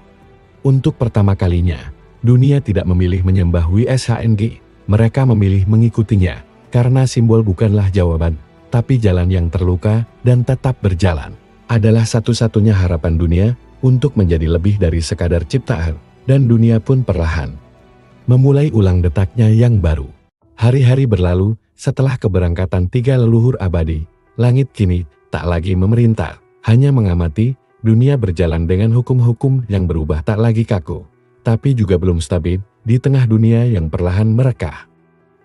A: untuk pertama kalinya, dunia tidak memilih menyembah WSHNG. Mereka memilih mengikutinya, karena simbol bukanlah jawaban, tapi jalan yang terluka dan tetap berjalan. Adalah satu-satunya harapan dunia untuk menjadi lebih dari sekadar ciptaan, dan dunia pun perlahan memulai ulang detaknya yang baru. Hari-hari berlalu. Setelah keberangkatan tiga leluhur abadi, langit kini tak lagi memerintah, hanya mengamati. Dunia berjalan dengan hukum-hukum yang berubah, tak lagi kaku, tapi juga belum stabil. Di tengah dunia yang perlahan merekah,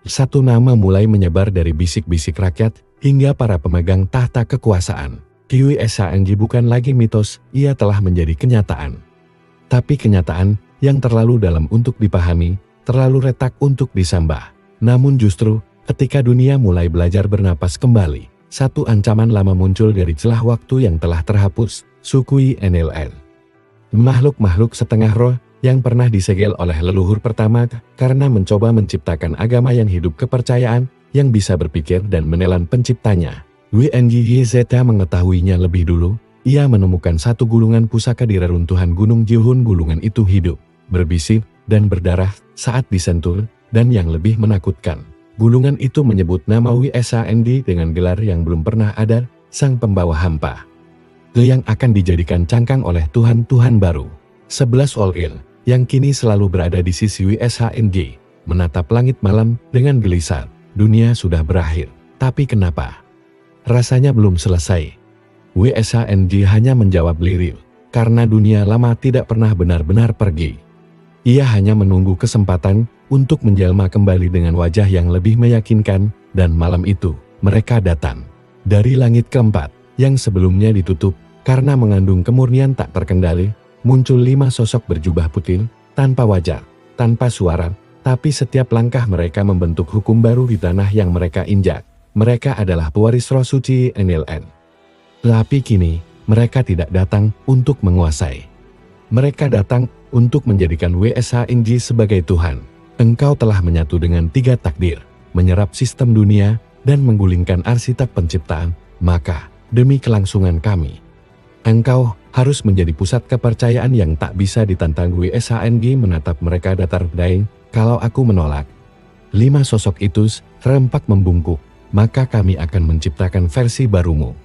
A: satu nama mulai menyebar dari bisik-bisik rakyat hingga para pemegang tahta kekuasaan. WSHNG bukan lagi mitos, ia telah menjadi kenyataan. Tapi kenyataan yang terlalu dalam untuk dipahami, terlalu retak untuk disambah. Namun justru, ketika dunia mulai belajar bernapas kembali, satu ancaman lama muncul dari celah waktu yang telah terhapus, suku NLN. Makhluk-makhluk setengah roh yang pernah disegel oleh leluhur pertama karena mencoba menciptakan agama yang hidup kepercayaan, yang bisa berpikir dan menelan penciptanya. WNGYZ mengetahuinya lebih dulu. Ia menemukan satu gulungan pusaka di reruntuhan Gunung Jihun. Gulungan itu hidup, berbisik, dan berdarah saat disentuh, dan yang lebih menakutkan, gulungan itu menyebut nama WSHNG dengan gelar yang belum pernah ada, sang pembawa hampa, yang akan dijadikan cangkang oleh Tuhan-Tuhan baru. 11 Oln, yang kini selalu berada di sisi WSHNG, menatap langit malam dengan gelisah. Dunia sudah berakhir, tapi kenapa rasanya belum selesai? WSHNG hanya menjawab lirih, karena dunia lama tidak pernah benar-benar pergi. Ia hanya menunggu kesempatan untuk menjelma kembali dengan wajah yang lebih meyakinkan, dan malam itu, mereka datang. Dari langit keempat, yang sebelumnya ditutup, karena mengandung kemurnian tak terkendali, muncul 5 sosok berjubah putih, tanpa wajah, tanpa suara, tapi setiap langkah mereka membentuk hukum baru di tanah yang mereka injak. Mereka adalah pewaris roh suci NLN. Tapi kini, mereka tidak datang untuk menguasai. Mereka datang untuk menjadikan WSHNG sebagai Tuhan. Engkau telah menyatu dengan tiga takdir, menyerap sistem dunia, dan menggulingkan arsitek penciptaan. Maka, demi kelangsungan kami, engkau harus menjadi pusat kepercayaan yang tak bisa ditantang. WSHNG menatap mereka datar daing. Kalau aku menolak, 5 sosok itu serempak membungkuk, maka kami akan menciptakan versi barumu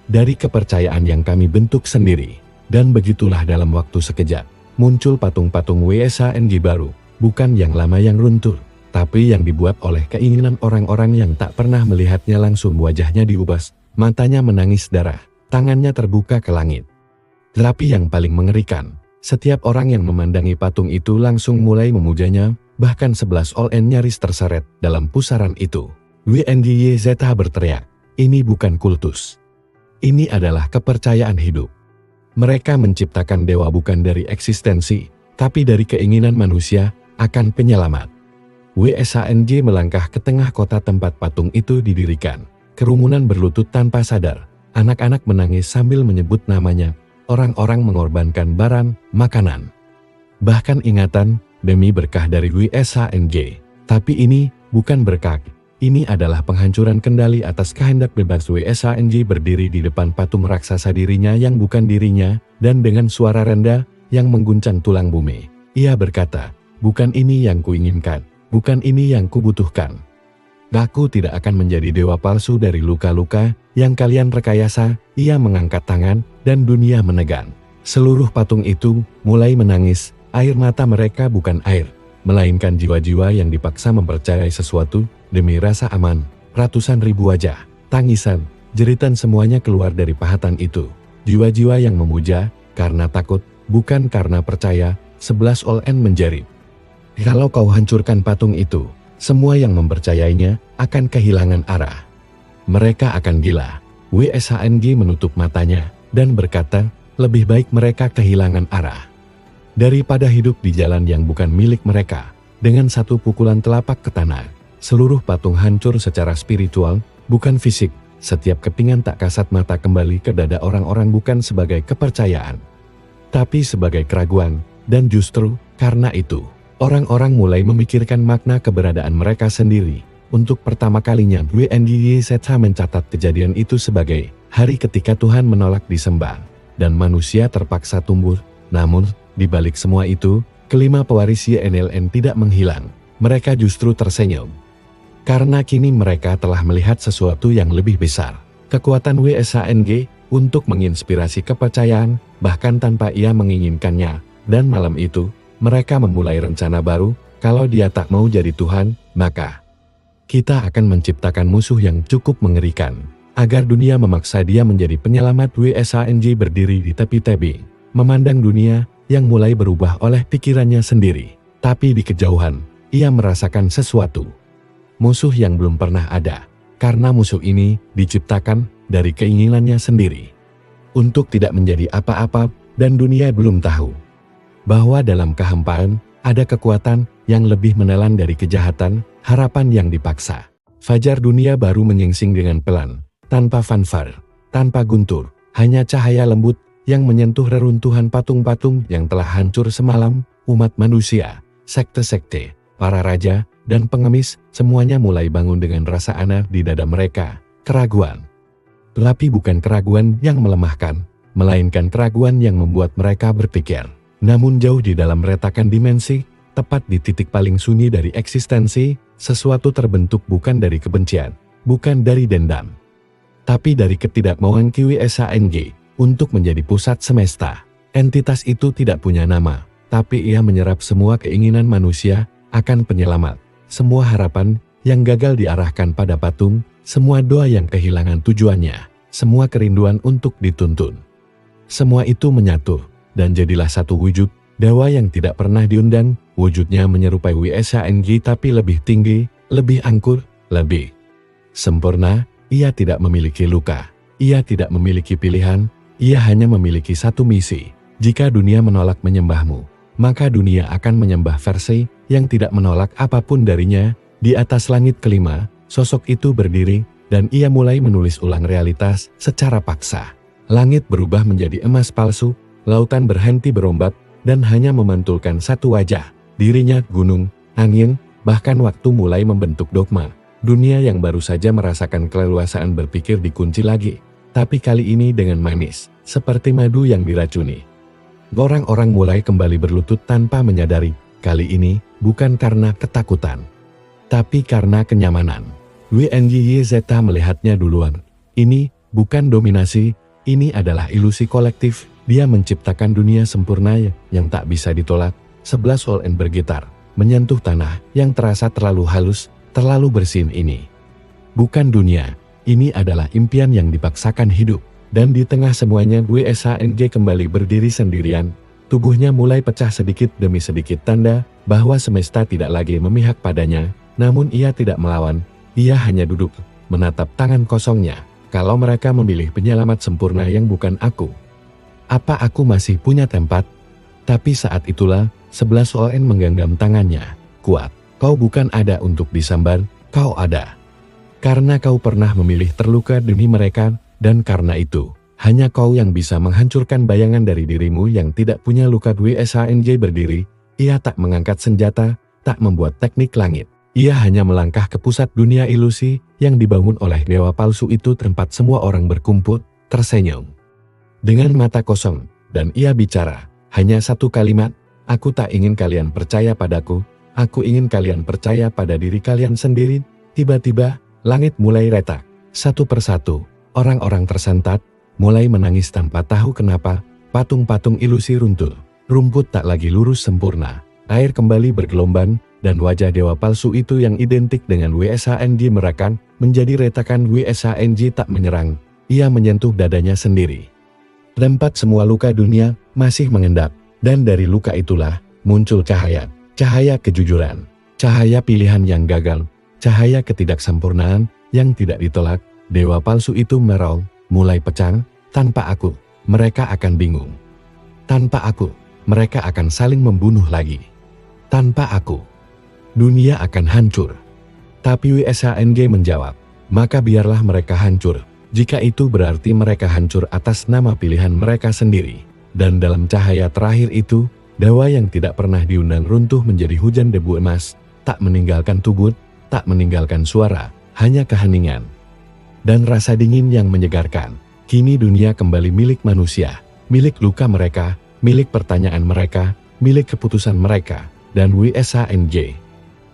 A: dari kepercayaan yang kami bentuk sendiri. Dan begitulah dalam waktu sekejap, muncul patung-patung WSHNG baru, bukan yang lama yang runtuh, tapi yang dibuat oleh keinginan orang-orang yang tak pernah melihatnya langsung. Wajahnya diubas, matanya menangis darah, tangannya terbuka ke langit. Tapi yang paling mengerikan, setiap orang yang memandangi patung itu langsung mulai memujanya, bahkan 11 Oln nyaris terseret dalam pusaran itu. WNGYZ berteriak, ini bukan kultus. Ini adalah kepercayaan hidup. Mereka menciptakan dewa bukan dari eksistensi, tapi dari keinginan manusia akan penyelamat. WSANJ melangkah ke tengah kota tempat patung itu didirikan. Kerumunan berlutut tanpa sadar. Anak-anak menangis sambil menyebut namanya. Orang-orang mengorbankan barang, makanan, bahkan ingatan, demi berkah dari WSANJ. Tapi ini bukan berkah. Ini adalah penghancuran kendali atas kehendak bebas. WSANJ berdiri di depan patung raksasa dirinya yang bukan dirinya, dan dengan suara rendah yang mengguncang tulang bumi, ia berkata, "Bukan ini yang kuinginkan. Bukan ini yang kubutuhkan. Aku tidak akan menjadi dewa palsu dari luka-luka yang kalian rekayasa." Ia mengangkat tangan, dan dunia menegang. Seluruh patung itu mulai menangis. Air mata mereka bukan air, melainkan jiwa-jiwa yang dipaksa mempercayai sesuatu demi rasa aman. Ratusan ribu wajah, tangisan, jeritan semuanya keluar dari pahatan itu. Jiwa-jiwa yang memuja karena takut, bukan karena percaya. 11 OLN menjerit. Kalau kau hancurkan patung itu, semua yang mempercayainya akan kehilangan arah. Mereka akan gila. WSANJ menutup matanya dan berkata, lebih baik mereka kehilangan arah daripada hidup di jalan yang bukan milik mereka. Dengan satu pukulan telapak ke tanah, seluruh patung hancur secara spiritual, bukan fisik. Setiap kepingan tak kasat mata kembali ke dada orang-orang bukan sebagai kepercayaan, tapi sebagai keraguan. Dan justru karena itu, orang-orang mulai memikirkan makna keberadaan mereka sendiri. Untuk pertama kalinya WNYZ mencatat kejadian itu sebagai hari ketika Tuhan menolak disembah, dan manusia terpaksa tumbuh. Namun, di balik semua itu, kelima pewaris YNLN tidak menghilang. Mereka justru tersenyum. Karena kini mereka telah melihat sesuatu yang lebih besar. Kekuatan WSANJ untuk menginspirasi kepercayaan, bahkan tanpa ia menginginkannya. Dan malam itu, mereka memulai rencana baru. Kalau dia tak mau jadi Tuhan, maka kita akan menciptakan musuh yang cukup mengerikan, agar dunia memaksa dia menjadi penyelamat. WSANJ berdiri di tepi tebing, memandang dunia yang mulai berubah oleh pikirannya sendiri. Tapi di kejauhan, ia merasakan sesuatu. Musuh yang belum pernah ada, karena musuh ini diciptakan dari keinginannya sendiri untuk tidak menjadi apa-apa, dan dunia belum tahu bahwa dalam kehampaan ada kekuatan yang lebih menelan dari kejahatan, harapan yang dipaksa. Fajar dunia baru menyingsing dengan pelan, tanpa fanfar, tanpa guntur, hanya cahaya lembut yang menyentuh reruntuhan patung-patung yang telah hancur semalam. Umat manusia, sekte-sekte, para raja, dan pengemis, semuanya mulai bangun dengan rasa aneh di dada mereka. Keraguan. Tapi bukan keraguan yang melemahkan, melainkan keraguan yang membuat mereka berpikir. Namun jauh di dalam retakan dimensi, tepat di titik paling sunyi dari eksistensi, sesuatu terbentuk bukan dari kebencian, bukan dari dendam, tapi dari ketidakmauan WSANJ untuk menjadi pusat semesta. Entitas itu tidak punya nama, tapi ia menyerap semua keinginan manusia akan penyelamat, semua harapan yang gagal diarahkan pada patung, semua doa yang kehilangan tujuannya, semua kerinduan untuk dituntun. Semua itu menyatu, dan jadilah satu wujud, dewa yang tidak pernah diundang. Wujudnya menyerupai WSANJ tapi lebih tinggi, lebih angkur, lebih sempurna. Ia tidak memiliki luka, ia tidak memiliki pilihan, ia hanya memiliki satu misi. Jika dunia menolak menyembahmu, maka dunia akan menyembah versi yang tidak menolak apapun darinya. Di atas langit kelima, sosok itu berdiri, dan ia mulai menulis ulang realitas secara paksa. Langit berubah menjadi emas palsu, lautan berhenti berombak, dan hanya memantulkan satu wajah. Dirinya, gunung, angin, bahkan waktu mulai membentuk dogma. Dunia yang baru saja merasakan keleluasaan berpikir dikunci lagi. Tapi kali ini dengan manis, seperti madu yang diracuni. Orang-orang mulai kembali berlutut tanpa menyadari. Kali ini, bukan karena ketakutan, tapi karena kenyamanan. WNYZ melihatnya duluan. Ini bukan dominasi, ini adalah ilusi kolektif. Dia menciptakan dunia sempurna yang tak bisa ditolak. 11 OLN bergetar, menyentuh tanah yang terasa terlalu halus, terlalu bersin. Ini bukan dunia, ini adalah impian yang dipaksakan hidup. Dan di tengah semuanya, WSANJ kembali berdiri sendirian. Tubuhnya mulai pecah sedikit demi sedikit, tanda bahwa semesta tidak lagi memihak padanya. Namun ia tidak melawan, ia hanya duduk, menatap tangan kosongnya. Kalau mereka memilih penyelamat sempurna yang bukan aku, apa aku masih punya tempat? Tapi saat itulah, 11 OLN menggenggam tangannya kuat. Kau bukan ada untuk disambar, kau ada. Karena kau pernah memilih terluka demi mereka, dan karena itu, hanya kau yang bisa menghancurkan bayangan dari dirimu yang tidak punya luka. WSHNJ berdiri, ia tak mengangkat senjata, tak membuat teknik langit. Ia hanya melangkah ke pusat dunia ilusi yang dibangun oleh dewa palsu itu, tempat semua orang berkumpul, tersenyum. Dengan mata kosong, dan ia bicara, hanya satu kalimat, aku tak ingin kalian percaya padaku, aku ingin kalian percaya pada diri kalian sendiri. Tiba-tiba, langit mulai retak. Satu persatu, orang-orang tersentak, mulai menangis tanpa tahu kenapa. Patung-patung ilusi runtuh, rumput tak lagi lurus sempurna, air kembali bergelombang, dan wajah dewa palsu itu yang identik dengan WSHNJ merakan, menjadi retakan. WSHNJ tak menyerang, ia menyentuh dadanya sendiri. Tempat semua luka dunia masih mengendap, dan dari luka itulah muncul cahaya, cahaya kejujuran, cahaya pilihan yang gagal, cahaya ketidaksempurnaan yang tidak ditolak. Dewa palsu itu merol, mulai pecah. Tanpa aku, mereka akan bingung. Tanpa aku, mereka akan saling membunuh lagi. Tanpa aku, dunia akan hancur. Tapi WSHNJ menjawab, maka biarlah mereka hancur, jika itu berarti mereka hancur atas nama pilihan mereka sendiri. Dan dalam cahaya terakhir itu, dewa yang tidak pernah diundang runtuh menjadi hujan debu emas, tak meninggalkan tubuh, tak meninggalkan suara, hanya keheningan dan rasa dingin yang menyegarkan. Kini dunia kembali milik manusia, milik luka mereka, milik pertanyaan mereka, milik keputusan mereka, dan WSHNJ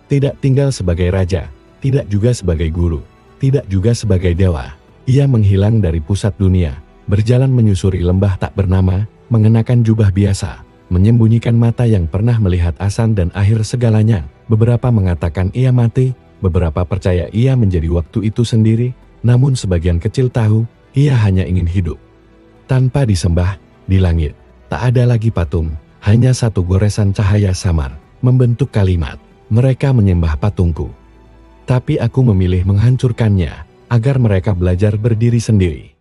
A: tidak tinggal sebagai raja, tidak juga sebagai guru, tidak juga sebagai dewa. Ia menghilang dari pusat dunia, berjalan menyusuri lembah tak bernama, mengenakan jubah biasa, menyembunyikan mata yang pernah melihat asan dan akhir segalanya. Beberapa mengatakan ia mati, beberapa percaya ia menjadi waktu itu sendiri, namun sebagian kecil tahu, ia hanya ingin hidup. Tanpa disembah, di langit, tak ada lagi patung, hanya satu goresan cahaya samar, membentuk kalimat, mereka menyembah patungku. Tapi aku memilih menghancurkannya, agar mereka belajar berdiri sendiri.